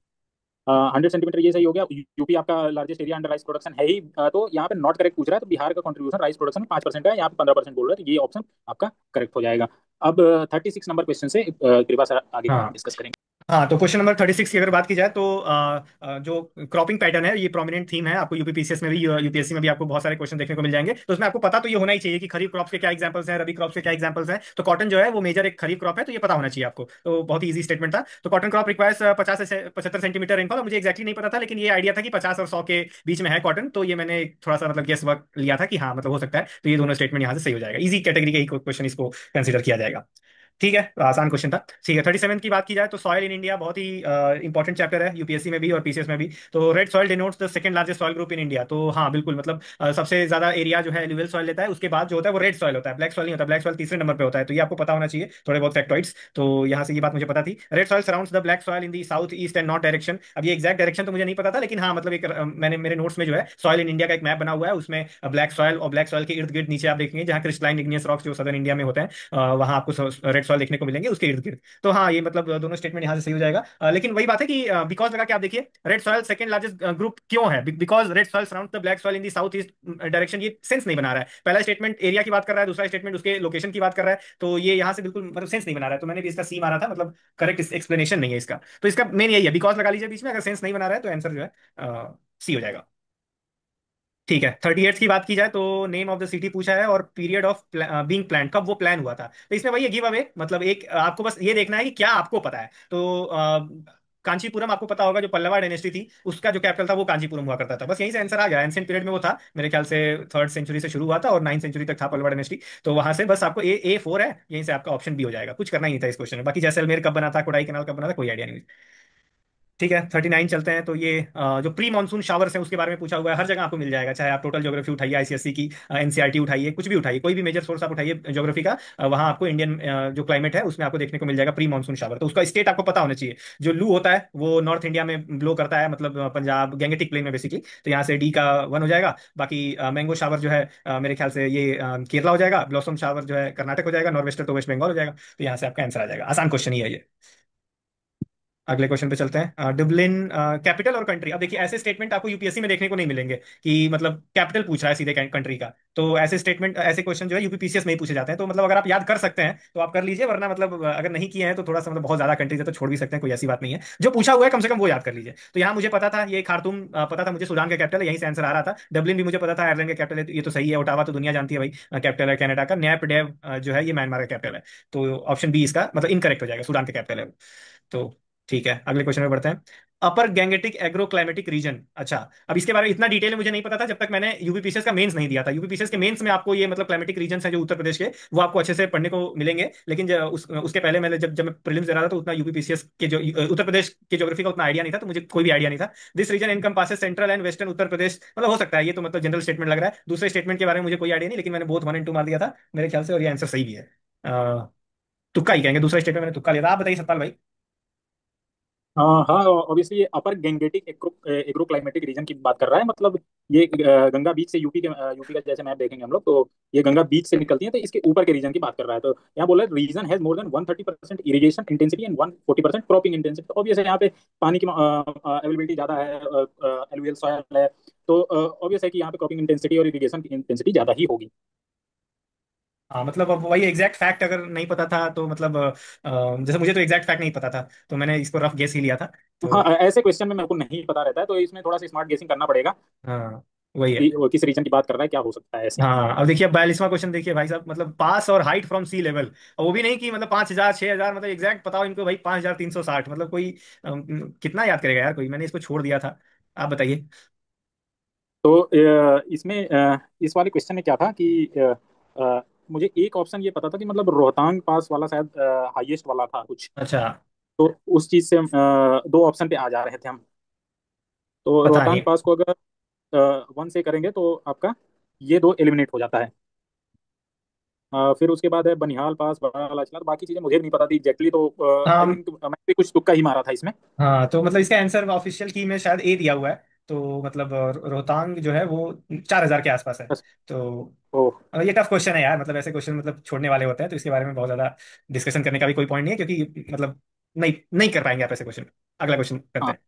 100 सेंटीमीटर ये सही हो गया। यूपी आपका largest area under rice production है ही, तो यहाँ पे नॉट करेक्ट पूछ रहा है, तो बिहार का कंट्रीब्यूशन राइस प्रोडक्शन में 5% है, यहाँ पे 15% बोल रहा है, तो ये ऑप्शन आपका करेक्ट हो जाएगा। अब 36 नंबर क्वेश्चन से कृपा सर आगे हाँ डिस्कस करेंगे। हाँ, तो क्वेश्चन नंबर 36 की अगर बात की जाए तो जो क्रॉपिंग पैटर्न है ये प्रोमिनेंट थीम है। आपको यूपीपीसीएस में भी यूपीएससी में भी आपको बहुत सारे क्वेश्चन देखने को मिल जाएंगे। तो उसमें आपको पता तो ये होना ही चाहिए कि खरीफ क्रॉप के क्या एग्जांपल्स हैं, रबी क्रॉप के क्या एग्जांपल्स हैं। तो कॉटन जो है वो मेजर एक खरीफ क्रॉप है, तो ये पता होना चाहिए आपको। तो बहुत ही ईजी स्टेटमेंट था। तो कॉटन क्रॉप रिक्वायर्स 50 से 75 सेंटीमीटर रेनफॉल। मुझे एक्जैक्टली नहीं पता था, लेकिन ये आइडिया था कि 50 और 100 के बीच में है कॉटन, तो ये मैंने थोड़ा सा मतलब गेस वर्क लिया था कि हाँ मतलब हो सकता है। तो ये दोनों स्टेटमेंट यहाँ से सही हो जाएगा। इजी कैटेगरी का ही क्वेश्चन इसको कंसिडर किया जाएगा। ठीक है, तो आसान क्वेश्चन था। ठीक है, 37 की बात की जाए तो सॉइल इन इंडिया बहुत ही इंपॉर्टेंट चैप्टर है यूपीएससी में भी और पीसीएस में भी। तो red soil denotes the second largest soil group in India. तो हाँ बिल्कुल, मतलब सबसे ज्यादा एरिया जो है एलुवियल सॉइल लेता है, उसके बाद जो होता है वो रेड सॉइल होता है, ब्लैक सॉइल नहीं होता। ब्लैक सॉइल तीसरे नंबर पे होता है, तो ये आपको पता होना चाहिए थोड़े बहुत फैक्टॉइड्स। तो यहाँ से ये बात मुझे पता थी। Red soil surrounds the black soil in the south east and north direction. अब ये एग्जैक्ट डायरेक्शन तो मुझे नहीं पता था, लेकिन हाँ मतलब एक मैंने मेरे नोट्स में जो है सॉइल इन इंडिया का एक मैप बना हुआ है, उसमें ब्लैक सॉइल और ब्लैक सॉइल के इर्द गिर्द नीचे आप देखेंगे जहाँ क्रिस्टलाइन इग्नियस रॉक्स जो सदर्न इंडिया में होते हैं, वहाँ आपको रेड सॉइल देखने को मिलेंगे उसके इर्द गिर्द। तो हाँ ये मतलब दोनों स्टेटमेंट यहाँ से सही हो जाएगा। लेकिन वही बात है कि बिकॉज लगा के आप देखिए red soil second largest group क्यों है, because red soil surround the black soil in the south east direction. ये सेंस नहीं बना रहा है। पहला स्टेटमेंट एरिया की बात कर रहा है, दूसरा स्टेटमेंट उसके लोकेशन की बात कर रहा है, तो ये यहाँ से बिल्कुल मतलब सेंस नहीं बना रहा है। तो मैंने भी इसका सी मारा था, मतलब करेक्ट एक्सप्लेनेशन नहीं है इसका। तो इसका मेन यही है, बिकॉज लगा लीजिए बीच में, अगर सेंस नहीं बना रहा है तो आंसर जो है सी हो जाएगा। ठीक है, 38 की बात की जाए तो नेम ऑफ द सिटी पूछा है और पीरियड ऑफ बीइंग प्लान, कब वो प्लान हुआ था। तो इसमें वही गिव अवे, मतलब एक आपको बस ये देखना है कि क्या आपको पता है। तो कांचीपुरम आपको पता होगा, जो पल्लवा डायनेस्टी थी उसका जो कैपिटल था वो कांचीपुरम हुआ करता था। बस यहीं से आंसर आ गया। एंशिएंट पीरियड में वो था, मेरे ख्याल से 3rd सेंचुरी से शुरू हुआ था और 9th सेंचुरी तक था पल्लवा डायनेस्टी। तो वहां से बस आपको ए 4 है, यहीं से आपका ऑप्शन बी हो जाएगा। कुछ करना ही नहीं था इस क्वेश्चन में। बाकी जैसलमेर कब बना था, कोडाई कैनाल कब बना था, कोई आइडिया नहीं। ठीक है, 39 चलते हैं। तो ये जो प्री मानसून शावर्स हैं उसके बारे में पूछा हुआ है। हर जगह आपको मिल जाएगा, चाहे आप टोटल ज्योग्राफी उठाइए, आईसीएससी की एनसीईआरटी उठाइए, कुछ भी उठाइए, कोई भी मेजर सोर्स आप उठाइए ज्योग्राफी का, वहाँ आपको इंडियन जो क्लाइमेट है उसमें आपको देखने को मिल जाएगा प्री मानसून शावर। तो उसका स्टेट आपको पता होना चाहिए। जो लू होता है वो नॉर्थ इंडिया में ब्लो करता है, मतलब पंजाब गैंगेटिक प्लेन में बेसिकली। तो यहाँ से डी का 1 हो जाएगा। बाकी मैंगो शावर जो है मेरे ख्याल से ये केरला हो जाएगा। ब्लॉसम शावर जो है कर्नाटक हो जाएगा। नॉर्वेस्टर तो वेस्ट बंगाल हो जाएगा। तो यहाँ से आपका आंसर आ जाएगा। आसान क्वेश्चन ही है ये। अगले क्वेश्चन पे चलते हैं। डुबलिन कैपिटल और कंट्री। अब देखिए ऐसे स्टेटमेंट आपको यूपीएससी में देखने को नहीं मिलेंगे कि मतलब कैपिटल पूछ रहा है सीधे कंट्री का। तो ऐसे स्टेटमेंट, ऐसे क्वेश्चन जो है यूपीपीसीएस में ही पूछे जाते हैं। तो मतलब अगर आप याद कर सकते हैं तो आप कर लीजिए, वरना मतलब अगर नहीं किए हैं तो थोड़ा सा मतलब बहुत ज्यादा कंट्रीज है तो छोड़ भी सकते हैं, कोई ऐसी बात नहीं है। जो पूछा हुआ है कम से कम वो याद कर लीजिए। तो यहाँ मुझे पता था ये खार्तूम, पता था मुझे सूडान का कैपिटल है, यहीं से आंसर आ रहा था। डबलिन भी मुझे पता था आयरलैंड का कैपिटल है, तो ये तो सही है। ओटावा तो दुनिया जानती है भाई कैपिटल है कनाडा का। न्यायपडेव जो है ये म्यांमार का कैपिटल है। तो ऑप्शन बी इसका मतलब इनकरेक्ट हो जाएगा, सूडान का कैपिटल है वो। तो ठीक है, अगले क्वेश्चन में बढ़ते हैं। अपर गैंगेटिक एग्रो क्लाइमेटिक रीजन। अच्छा, अब इसके बारे में इतना डिटेल में मुझे नहीं पता था जब तक मैंने यूपीपीसीएस का मेंस नहीं दिया था। यूपीपीसीएस के मेंस में आपको ये मतलब क्लाइमेटिक रीजन है जो उत्तर प्रदेश के, वो आपको अच्छे से पढ़ने को मिलेंगे। लेकिन उसके पहले मैंने जब जब मैं प्रीलिम्स दे रहा था तो उतना यूपीपीसीएस के जो उत्तर प्रदेश के ज्योग्राफी का उतना आइडिया नहीं था, तो मुझे कोई भी आइडिया नहीं था। This region income passes central and western Uttar Pradesh, मतलब हो सकता है ये तो मतलब जनरल स्टेटमेंट लग रहा है। दूसरे स्टेटमेंट के बारे में मुझे कोई आइडिया नहीं, लेकिन मैंने बोथ 1 और 2 मार दिया था मेरे ख्याल से, और ये आंसर सही भी है। तुक्का ही कहेंगे, दूसरा स्टेटमेंट मैंने तुक्का लिया था। आप बताइए सतपाल भाई। हाँ, ऑब्वियसली ये अपर गैंगेटिक एग्रो क्लाइमेटिक रीजन की बात कर रहा है, मतलब ये गंगा बीच से यूपी का जैसे मैप देखेंगे हम लोग, तो ये गंगा बीच से निकलती है, तो इसके ऊपर के रीजन की बात कर रहा है। तो यहाँ बोला है region has more than 130% irrigation intensity and 140% cropping intensity. तो ऑब्वियस है यहाँ पे पानी की अवेलेबिलिटी ज्यादा है, एलुवियल सॉइल है, तो ऑब्वियस है कि यहाँ पे क्रॉपिंग इंटेंसिटी और इरिगेशन की इंटेंसिटी ज्यादा ही होगी। हाँ मतलब अब वही एग्जैक्ट फैक्ट अगर नहीं पता था तो मतलब जैसे मुझे तो एग्जैक्ट फैक्ट नहीं पता था, तो मैंने इसको रफ गेस ही लिया था। हाँ, तो ऐसे क्वेश्चन में मेरे को नहीं पता रहता है, तो इसमें थोड़ा सा स्मार्ट गेसिंग करना पड़ेगा हाँ वही है। कि वो किस रीजन की बात कर रहा है, क्या हो सकता है ऐसे। हाँ अब देखिए, 42वां क्वेश्चन देखिए भाई साहब, मतलब पास और हाइट फ्रॉम सी लेवल। और वो भी नहीं कि मतलब 5,000 6,000, मतलब एग्जैक्ट बताओ इनको भाई। 5,360, मतलब कोई कितना याद करेगा यार कोई। मैंने इसको छोड़ दिया था, आप बताइए। तो इसमें इस वाले क्वेश्चन में क्या था कि मुझे एक ऑप्शन ये पता था कि मतलब रोहतांग पास वाला शायद हाईएस्ट वाला था कुछ, अच्छा, तो उस चीज से हम दो ऑप्शन पे आ जा रहे थे हम। तो पता रोहतांग नहीं। पास को अगर 1 से करेंगे तो आपका ये दो एलिमिनेट हो जाता है। फिर उसके बाद है बनिहाल पास, बड़ा लाचना, तो बाकी चीजें मुझे भी नहीं पता थी एग्जैक्टली, तो आई हाँ थिंक मैं भी कुछ तुक्का ही मारा था इसमें। हाँ, तो मतलब इसका आंसर ऑफिशियल की में शायद ए दिया हुआ है। तो मतलब रोहतांग जो है वो 4,000 के आसपास है। बस। तो ओह। ये टफ क्वेश्चन है यार, मतलब ऐसे क्वेश्चन मतलब छोड़ने वाले होते हैं, तो इसके बारे में बहुत ज्यादा डिस्कशन करने का भी कोई पॉइंट नहीं है, क्योंकि मतलब नहीं नहीं कर पाएंगे आप ऐसे क्वेश्चन। अगला क्वेश्चन करते हाँ, हैं।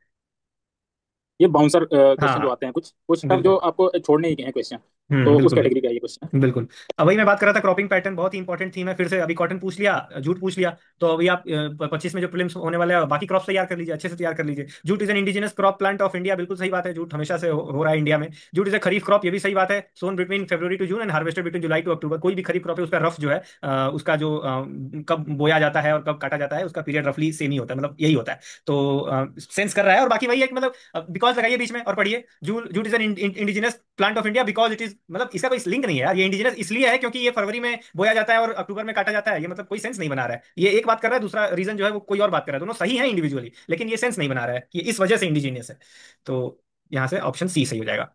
ये बाउंसर क्वेश्चन जो हाँ आते हैं, कुछ कुछ टफ जो बिल्कुल। आपको छोड़ने ही के हैं क्वेश्चन, तो उस बिल्कुल कैटेगरी बिल्कुल। का ये क्वेश्चन है। बिल्कुल। अब वही मैं बात कर रहा था, क्रॉपिंग पैटर्न बहुत ही इंपॉर्टेंट थीम है। फिर से अभी कॉटन पूछ लिया, जूट पूछ लिया, तो अभी आप 25 में जो प्रीलिम्स होने वाले हैं बाकी क्रॉप तैयार कर लीजिए, अच्छे से तैयार कर लीजिए। Jute is an indigenous crop plant of India, बिल्कुल सही बात है, जूट हमेशा से हो रहा है इंडिया में। Jute is a kharif crop, ये भी सही बात है, sown between February to June and harvested between July to October. कोई भी खरीफ क्रॉप है उसका रफ जो है उसका जो कब बोया जाता है और कब काटा जाता है उसका पीरियड रफली सेम ही होता है, मतलब यही होता है। तो सेंस कर रहा है। और बाकी वही है कि मतलब बिकॉज लगाइए बीच में और पढ़िए, jute jute is an indigenous plant of India because it is, मतलब इसका कोई लिंक नहीं है यार, ये इंडिजिनस इसलिए है क्योंकि ये फरवरी में बोया जाता है और अक्टूबर में काटा जाता है, ये मतलब कोई सेंस नहीं बना रहा है। ये एक बात कर रहा है, दूसरा रीजन जो है वो कोई और बात कर रहा है, दोनों सही है इंडिविजुअली, लेकिन ये सेंस नहीं बना रहा है कि इस वजह से इंडिजीनियस है। तो यहां से ऑप्शन सी सही हो जाएगा।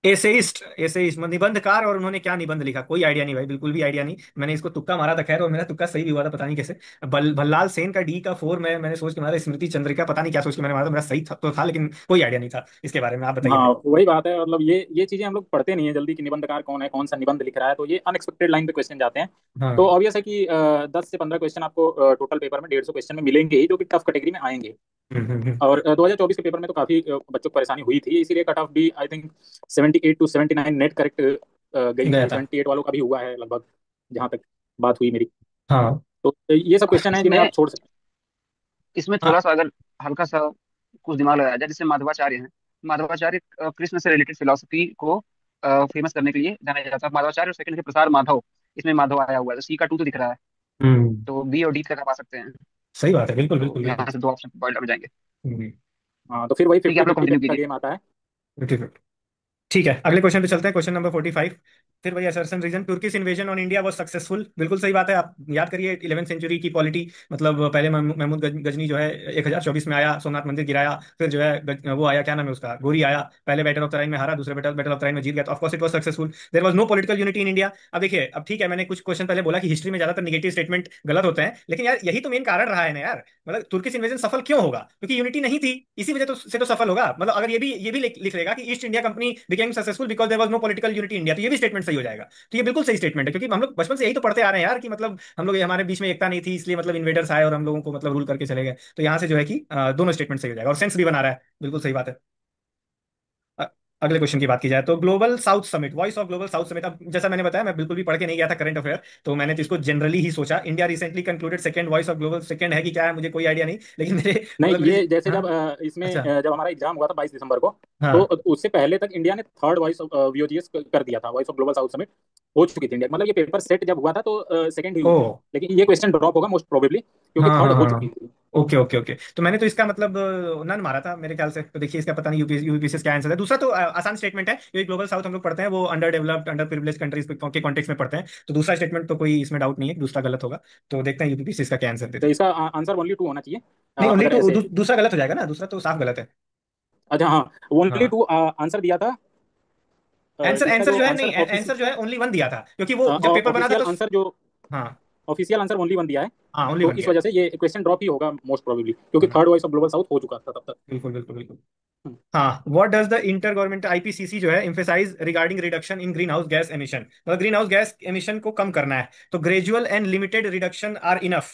एसेइस्ट, एसेइस्ट निबंधकार, और उन्होंने क्या निबंध लिखा कोई आइडिया नहीं भाई, बिल्कुल भी आइडिया नहीं। मैंने इसको तुक्का मारा था खैर, और मेरा तुक्का सही भी हुआ था, पता नहीं कैसे। भल्लाल सेन का डी का फोर मैंने सोच के मारा, स्मृति चंद्रिका पता नहीं क्या सोच के मैंने मारा था, मेरा सही था, तो था, लेकिन कोई आइडिया नहीं था इसके बारे में। आप बताइए हाँ भाई। वही बात है, मतलब ये चीजें हम लोग पढ़ते नहीं है जल्दी कि निबंधकार कौन है, कौन सा निबंध लिख रहा है, तो ये अनएक्सपेक्टेड लाइन पे क्वेश्चन जाते हैं। तो हाँ। ऑब्वियस है कि 10 से 15 क्वेश्चन आपको टोटल पेपर में 150 क्वेश्चन में मिलेंगे ही, जो कि टफ कैटेगरी में आएंगे। हम्म। और 2024 के पेपर में तो काफी बच्चों को परेशानी हुई थी, इसीलिए कट ऑफ भी I think 78 to 79 net correct गई गया थी, था। 78 वालों का भी हुआ है लगभग, जहां तक बात हुई मेरी। हाँ तो ये सब क्वेश्चन है जिन्हें इसमें आप छोड़ सकते इसमें थोड़ा हाँ। सा अगर हल्का सा कुछ दिमाग लगाया जाए, जैसे माधवाचार्य हैं। माधवाचार्य कृष्ण से रिलेटेड फिलोसफी को फेमस करने के लिए जाना जाता है। माधवाचार्य और सेकंड है प्रसार माधव, इसमें माधव आया हुआ है, तो सी का टू तो दिख रहा है। हम्म। तो बी और डी तक आप आ सकते हैं। सही बात है, बिल्कुल तो बिल्कुल बिल्कुल। यहाँ से दो ऑप्शन पॉइंट लग जाएंगे। हम्म। हैं। हाँ, तो फिर वही ठीक है, फिफ्टी आप लोग फिफ्टी कंटिन्यू का कीजिए। गेम आता है। ठीक है, अगले क्वेश्चन पे चलते हैं, क्वेश्चन नंबर 45। फिर वही assertion reason, Turkish invasion on India was successful, बिल्कुल सही बात है। आप याद करिए 11वीं सेंचुरी की पॉलिटी, मतलब पहले महमूद गजनी जो है 1024 में आया, सोमनाथ मंदिर गिराया, फिर जो है वो आया, क्या नाम है उसका, गोरी आया, पहले बैटल ऑफ तराइन में हारा, दूसरे बैटल बैटल ऑफ तराइन में जीत गया, तो of course it was successful. There was no political unity in India. अब देखिए, अब ठीक है, मैंने कुछ क्वेश्चन पहले बोला कि हिस्ट्री में ज्यादातर नेगेटिव स्टेटमेंट गलत होते हैं, लेकिन यार यही तो मेन कारण रहा है ना यार। मतलब तुर्किश इन्वेजन सफल क्यों होगा, क्योंकि यूनिटी नहीं थी, इसी वजह से तो सफल होगा। मतलब अगर ये भी लिख लेगा कि East India Company became successful because there was no political unity India, तो ये भी स्टेटमेंट सही हो जाएगा। तो ये बिल्कुल सही स्टेटमेंट है, क्योंकि हम लोग बचपन से यही तो पढ़ते आ रहे हैं यार, कि मतलब हम लोग, हमारे बीच में एकता नहीं थी, इसलिए मतलब इन्वेडर्स आए और हम लोगों को मतलब रूल करके चले गए। तो यहाँ से जो है कि दोनों स्टेटमेंट सही हो जाएगा और सेंस भी बना रहा है, बिल्कुल सही बात है। अ- अगले क्वेश्चन की बात की जाए तो global south summit, voice of global south summit. अब जैसा मैंने बताया, मैं बिल्कुल भी पढ़ के नहीं गया था करंट अफेयर, तो मैंने तो इसको जनरली ही सोचा। India recently concluded second voice of global, second है कि क्या है मुझे कोई आइडिया नहीं, लेकिन मेरे नहीं, मतलब मेरे ये जैसे हाँ। जब इसमें अच्छा। जब हमारा एग्जाम हुआ था 22 दिसंबर को, तो हाँ। उससे पहले तक इंडिया ने थर्ड वॉइस ऑफ वीओजीएस कर दिया था, voice of global south summit हो चुकी थी इंडिया, मतलब ये पेपर सेट जब हुआ था तो सेकंड ही हुई ओ। थी। लेकिन ये क्वेश्चन ड्रॉप होगा मोस्ट प्रोबेबली, क्योंकि हाँ थर्ड हाँ हो हाँ चुकी हाँ। थी। ओके ओके ओके, तो मैंने तो इसका मतलब नन मारा था मेरे ख्याल से। तो देखिए इसका पता नहीं यूपीएससी क्या आंसर है। दूसरा तो आसान स्टेटमेंट है, क्योंकि ग्लोबल साउथ हम लोग पढ़ते हैं वो under developed under privilege countries के कॉन्टेक्स्ट में पढ़ते हैं, तो दूसरा स्टेटमेंट तो कोई इसमें डाउट नहीं है कि दूसरा गलत होगा। तो देखते हैं यूपीएससी इसका क्या आंसर देता तो है। इसका आंसर ओनली टू होना चाहिए, नहीं, ओनली अगर टू, ऐसे। दूसरा गलत हो जाएगा ना, दूसरा तो साफ गलत है। अच्छा हाँ, ओनली हाँ। टू आंसर दिया था। आंसर इसका आंसर जो जो है, नहीं आंसर आंसर जो है ओनली वन दिया था, क्योंकि वो जब पेपर बना था ऑफिशियल तो। आंसर जो हाँ। ऑफिशियल आंसर ओनली वन दिया है, हाँ, ओनली तो वन इस दिया। वजह से ये क्वेश्चन ड्रॉप ही होगा मोस्ट प्रोबेबली, क्योंकि hmm, third voice of global south हो चुका था तब तक। बिल्कुल बिल्कुल बिल्कुल। हम्म। हाँ, what does the inter government IPCC जो है emphasise regarding reduction in green house gas emission, मतलब ग्रीन हाउस गैस एमिशन को कम करना है, तो gradual and limited reduction are enough.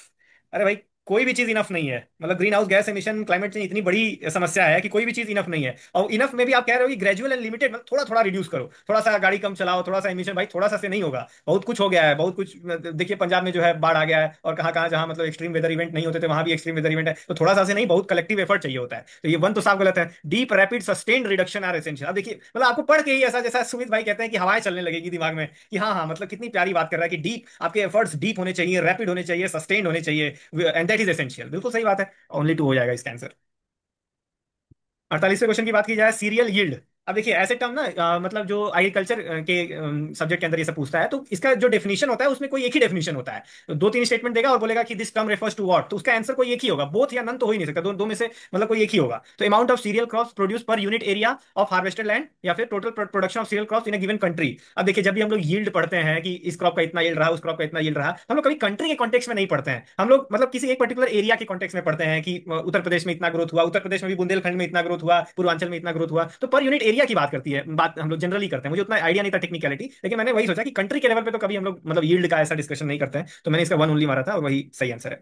अरे भाई, कोई भी चीज इनफ नहीं है, मतलब green house gas emission, climate change इतनी बड़ी समस्या है कि कोई भी चीज इनफ नहीं है। और इनफ में भी आप कह रहे हो कि ग्रेजुअल एंड लिमिटेड, मतलब थोड़ा थोड़ा रिड्यूस करो, थोड़ा सा गाड़ी कम चलाओ, थोड़ा सा एमिशन, भाई थोड़ा सा से नहीं होगा, बहुत कुछ हो गया है, बहुत कुछ। देखिए पंजाब में जो है बाढ़ आ गया है, और कहाँ कहाँ जहाँ मतलब एक्सट्रीम वेदर इवेंट नहीं होते थे वहां भी एक्सट्रीम वेदर इवेंट है, तो थोड़ा सा से नहीं, बहुत कलेक्टिव एफर्ट चाहिए होता है। तो ये वन तो साफ गलत है। Deep rapid sustained reduction are essential. अब देखिए, मतलब आपको पढ़ के ही ऐसा, जैसा सुमित भाई कहते हैं कि हवाएं चलने लगेगी दिमाग में, कि हाँ हाँ, मतलब कितनी प्यारी बात कर रहा है कि डीप, आपके एफर्ट्स डीप होने चाहिए, रैपिड होने चाहिए, सस्टेन्ड होने चाहिए, एंड दैट इज एसेंशियल, बिल्कुल सही बात है। ओनली टू हो जाएगा इसका आंसर। 48वें क्वेश्चन की बात की जाए, सीरियल यील्ड। अब देखिए ऐसे टर्म ना, मतलब जो एग्रीकल्चर के सब्जेक्ट के अंदर ये सब पूछता है, तो इसका जो डेफिनेशन होता है उसमें कोई एक ही डेफिनेशन होता है। तो दो तीन स्टेटमेंट देगा और बोलेगा कि this term refers to what, तो उसका आंसर कोई एक ही होगा, बोथ या नन तो हो ही नहीं सकता, दो में से मतलब कोई एक ही होगा। तो amount of cereal crops produce per unit area of harvested land, या फिर total production of cereal crops in a given country. अब देखिए, जब भी हम लोग यील्ड पढ़ते हैं कि इस क्रॉप का इतना यील्ड रहा, उस क्रॉप का इतना यील्ड रहा, हम लोग कभी कंट्री के कॉन्टेक्स्ट में नहीं पढ़ते हैं, हम लोग मतलब किसी एक पर्टिकुलर एरिया के कॉन्टेक्स्ट में पढ़ते हैं कि उत्तर प्रदेश में इतना ग्रोथ हुआ, उत्तर प्रदेश में भी बुंदेलखंड में इतना ग्रोथ हुआ, पूर्वांचल में इतना ग्रोथ हुआ, तो पर यूनिट एरिया की बात करती है, बात हम लोग जनरली करते हैं। मुझे उतना आइडिया नहीं था टेक्निकलिटी, लेकिन मैंने वही सोचा कि कंट्री के लेवल पे तो कभी हम लोग मतलब यील्ड का ऐसा डिस्कशन नहीं करते हैं, तो मैंने इसका वन ओनली मारा था और वही सही आंसर है।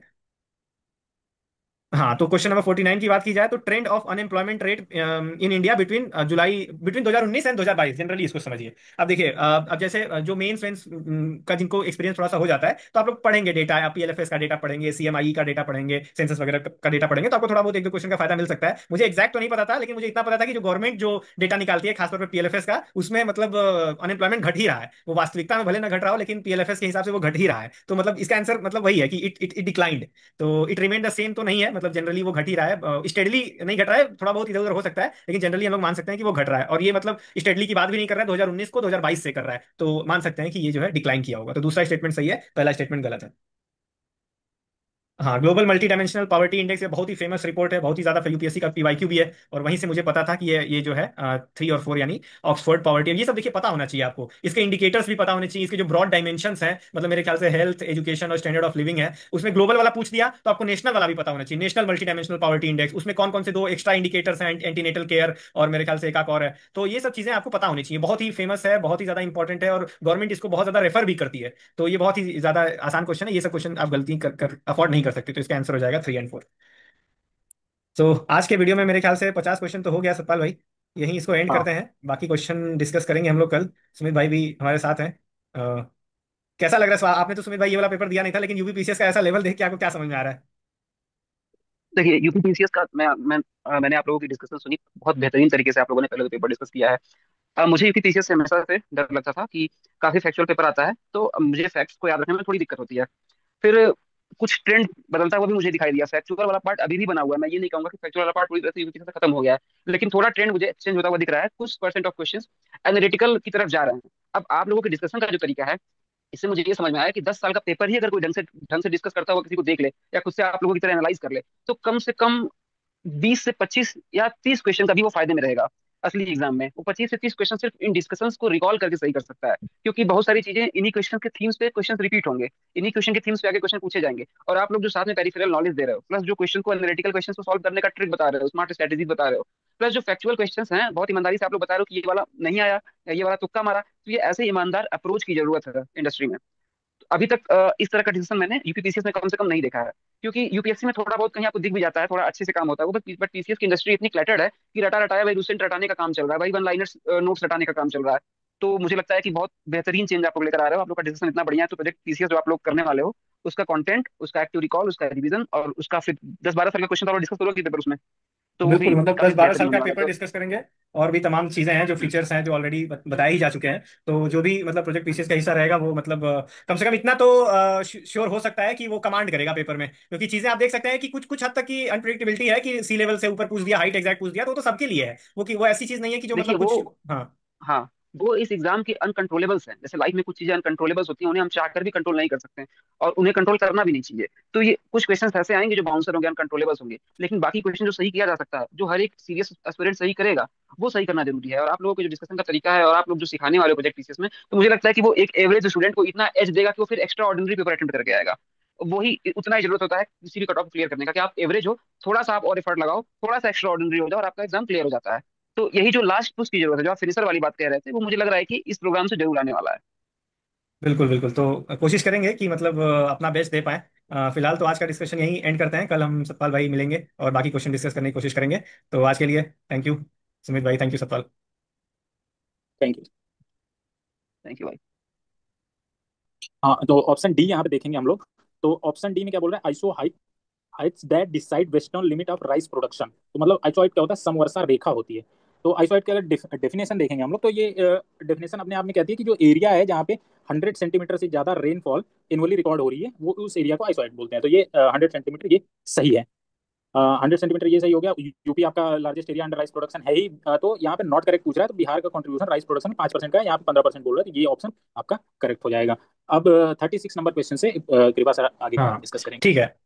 हाँ, तो क्वेश्चन नंबर 49 की बात की जाए तो trend of unemployment rate in India between July between 2019 and 2022, generally इसको समझिए। अब देखिए, अब जैसे जो मेंस वेंस का जिनको एक्सपीरियंस थोड़ा सा हो जाता है, तो आप लोग पढ़ेंगे डेटा, आप पीएलएफएस का डेटा पढ़ेंगे, सीएमआई का डेटा पढ़ेंगे, सेंसस वगैरह का डेटा पढ़ेंगे, तो आपको थोड़ा बहुत एक दो क्वेश्चन का फायदा मिल सकता है। मुझे एक्जैक्ट तो नहीं पता था, लेकिन मुझे इतना पता था कि जो गवर्नमेंट जो डेटा निकालती है खासतौर पर पीएलएफएस का, उसमें मतलब अनएम्प्लॉयमेंट घट ही रहा है। वो वास्तविकता में भले ना घट रहा हो, लेकिन पीएलएफएस के हिसाब से वो घट ही रहा है। तो मतलब इसका आंसर मतलब वही है कि इट डिक्लाइंड। तो इट रिमेन द सेम तो नहीं है, मतलब जनरली वो घट ही रहा है, स्टेडली नहीं घट रहा है, थोड़ा बहुत इधर उधर हो सकता है, लेकिन जनरली हम लोग मान सकते हैं कि वो घट रहा है। और ये मतलब स्टेडली की बात भी नहीं कर रहा है 2019 को, 2022 से कर रहा है, तो मान सकते हैं कि ये जो है डिक्लाइन किया होगा। तो दूसरा स्टेटमेंट सही है, पहला स्टेटमेंट गलत है। हाँ, global multi dimensional poverty index ये बहुत ही फेमस रिपोर्ट है, बहुत ही ज्यादा यूपीएससी का पीवाईक्यू भी है। और वहीं से मुझे पता था कि ये जो है 3 और 4 यानी ऑक्सफोर्ड पॉवर्टी, ये सब देखिए पता होना चाहिए आपको। इसके इंडिकेटर्स भी पता होने चाहिए, इसके जो ब्रॉड डायमेंशंस हैं, मतलब मेरे ख्याल से हेल्थ, एजुकेशन और स्टैंडर्ड ऑफ लिविंग है, उसमें ग्लोबल वाला पूछ दिया तो आपको नेशनल वाला भी पता होना चाहिए, national multi dimensional poverty index, उसमें कौन कौन से दो एक्स्ट्रा इंडिकेटर्स हैं, एंटीनेटल केयर और मेरे ख्याल से एक और है। तो ये सब चीजें आपको पता होनी चाहिए, बहुत ही फेमस है, बहुत ही ज्यादा इंपॉर्टेंट है, और गवर्नमेंट इसको बहुत ज्यादा रेफर भी करती है। तो ये बहुत ही ज्यादा आसान क्वेश्चन है, ये सब क्वेश्चन आप गलती कर अफोर्ड नहीं कर सकते, तो इसका आंसर हो जाएगा 3 और 4। तो आज के वीडियो में मेरे ख्याल से 50 क्वेश्चन तो हो गया सतपाल भाई, यहीं इसको एंड हाँ, करते हैं, बाकी क्वेश्चन डिस्कस करेंगे हम लोग कल। सुमित भाई भी हमारे साथ हैं। अ, कैसा लग रहा है सवाल? आपने तो सुमित भाई ये वाला पेपर दिया नहीं था, लेकिन यूपीपीसीएस का ऐसा लेवल देख के आपको क्या समझ में आ रहा है? देखिए यूपीपीसीएस का मैंने आप लोगों की डिस्कशन सुनी, बहुत बेहतरीन तरीके से आप लोगों ने पहले तो पेपर डिस्कस किया है। मुझे यूपीपीसीएस से हमेशा से डर लगता था कि काफी फैक्चुअल पेपर आता है, तो मुझे फैक्ट्स को याद रखने में थोड़ी दिक्कत होती है। फिर कुछ ट्रेंड बदलता हुआ भी मुझे दिखाई दिया, फैक्चुअल वाला पार्ट अभी भी बना हुआ है, मैं ये नहीं कहूंगा कि फैक्चुअल वाला पार्ट पूरी तरह से यूपीपीसीएस से खत्म हो गया है, लेकिन थोड़ा ट्रेंड मुझे चेंज होता हुआ दिख रहा है, कुछ परसेंट ऑफ क्वेश्चंस एनालिटिकल की तरफ जा रहे हैं। अब आप लोगों के डिस्कशन का जो तरीका है, इससे मुझे ये समझ में आया कि 10 साल का पेपर ही अगर कोई ढंग से डिस्कस करता हुआ किसी को देख ले, या खुद से आप लोगों की तरह एनालाइज कर ले, तो कम से कम 20 से 25 या 30 क्वेश्चन का भी वो फायदे में रहेगा। असली एग्जाम में वो 25 से 30 क्वेश्चन सिर्फ इन डिस्कशंस को रिकॉल करके सही कर सकता है, क्योंकि बहुत सारी चीजें इन्हीं क्वेश्चन के थीम्स पे क्वेश्चन रिपीट होंगे, इन्हीं क्वेश्चन के थीम्स पे आगे क्वेश्चन पूछे जाएंगे, और आप लोग जो साथ में पेरिफेरल नॉलेज दे रहे हो, प्लस जो क्वेश्चन को एनालिटिकल क्वेश्चन को सॉल्व करने का ट्रिक बता रहे हो, स्मार्ट स्ट्रेटेजीज बता रहे हो, प्लस जो फैक्चुअल क्वेश्चंस हैं बहुत ईमानदारी से आप लोग बता रहे हो कि ये वाला नहीं आया या ये वाला तुक्का मारा, तो ये ऐसे ईमानदार अप्रोच की जरूरत है इंडस्ट्री में। अभी तक इस तरह का डिसीजन मैंने यूपीपीसीएस में कम से कम नहीं देखा है, क्योंकि यूपीएससी में थोड़ा बहुत कहीं आपको दिख भी जाता है, थोड़ा अच्छे से काम होता है वो, बट पीसीएस की इंडस्ट्री इतनी क्लटर्ड है कि रटा रटाया भाई रूसेंट रटाने का काम चल रहा है, भाई वन लाइनर्स नोट्स रटाने का काम चल रहा है। तो मुझे लगता है कि बहुत बेहतरीन चेंज आप लोग लेकर आ रहे हो, आप लोग का डिसीजन इतना बढ़िया है, तो प्रोजेक्ट पीसीएस जो आप लोग करने वाले हो, उसका कंटेंट, उसका एक्टिव रिकॉल, उसका रिवीजन, और उसका फिर 10-12 साल का क्वेश्चन तो डिस्कस करोगे पेपर उसमें, तो वो बिल्कुल, भी मतलब दस काफी बारह बेहतरीन साल का होने वाला है। पेपर तो डिस्कस करेंगे, और भी तमाम चीजें हैं, जो फीचर्स हैं जो ऑलरेडी बताए ही जा चुके हैं। तो जो भी मतलब प्रोजेक्ट पीसीएस का हिस्सा रहेगा, वो मतलब कम से कम इतना तो श्योर हो सकता है कि वो कमांड करेगा पेपर में, क्योंकि चीजें आप देख सकते हैं कि कुछ कुछ हद तक की अनप्रिडिक्टेबिलिटी है, कि सी लेवल से ऊपर पूछ दिया, हाइट एग्जैक्ट पूछ दिया, तो वो तो सबके लिए है वो, कि वो ऐसी चीज नहीं है कि जो देखिए मतलब कुछ। वो, हाँ, हाँ, वो इस एग्जाम के अनकंट्रोलेबल्स हैं, जैसे लाइफ में कुछ चीजें अनकंट्रोलेबल्स होती हैं, उन्हें हम चाहकर भी कंट्रोल नहीं कर सकते हैं, और उन्हें कंट्रोल करना भी नहीं चाहिए। तो ये कुछ क्वेश्चंस ऐसे आएंगे जो बाउंसर होंगे, अनकंट्रोलेबल्स होंगे, लेकिन बाकी क्वेश्चन जो सही किया जा सकता है, जो हर एक सीरियस एस्पिरेंट सही करेगा, वो सही करना जरूरी है। और आप लोगों के जो डिस्कशन का तरीका है, और आप लोग जो सिखाने वाले प्रोजेक्ट पीसीएस में, तो मुझे लगता है कि वो एक एवरेज स्टूडेंट को इतना एज देगा कि वो फिर एक्स्ट्रा ऑर्डिनरी पेपर अटेम्प्ट करके आएगा। वही उतना ही जरूरत होता है किसी भी कट ऑफ क्लियर करने का, कि आप एवरेज हो, थोड़ा सा आप और एफर्ट लगाओ, थोड़ा सा एक्स्ट्रा ऑर्डिनरी हो जाओ, और आपका एग्जाम क्लियर हो जाता है। तो यही जो लास्ट पुश की जरूरत है, जो आप फिनिशर वाली बात कह रहे थे, वो मुझे लग रहा है कि इस प्रोग्राम से जरूर आने वाला है। बिल्कुल बिल्कुल, तो कोशिश करेंगे कि मतलब अपना बेस्ट दे पाएं। फिलहाल तो आज का डिस्कशन यहीं एंड करते हैं, कल हम सतपाल भाई मिलेंगे और बाकी क्वेश्चन डिस्कस करने की कोशिश करेंगे। तो आज के लिए थैंक यू सुमित भाई, thank you Satpal. Thank you. Thank you भाई। हाँ, तो ऑप्शन डी यहाँ पे देखेंगे हम लोग। तो ऑप्शन डी में क्या बोल रहे हैं, iso Heights that decide western limit of rice production. तो मतलब आइसोहाइट क्या होता है, समवर्षा रेखा होती है। तो आइसोहाइट की अगर डेफिनेशन देखेंगे हम लोग, तो ये डेफिनेशन अपने आप में कहती है कि जो एरिया है जहाँ पे 100 सेंटीमीटर से ज्यादा रेनफॉल इनवली रिकॉर्ड हो रही है, वो उस एरिया को आइसोहाइट बोलते हैं। तो ये 100 सेंटीमीटर ये सही है। 100 सेंटीमीटर ये सही हो गया। यूपी आपका largest area under rice production है ही, तो यहाँ पे नॉट करेक्ट पूछ रहा है, तो बिहार का कंट्रीब्यूशन राइस प्रोडक्शन में 5% का है, यहाँ पे 15% बोल रहा है, तो ये ऑप्शन आपका करेक्ट हो जाएगा। अब 36 नंबर क्वेश्चन से कृपा सर आगे हाँ, डिस्कस करेंगे। ठीक है।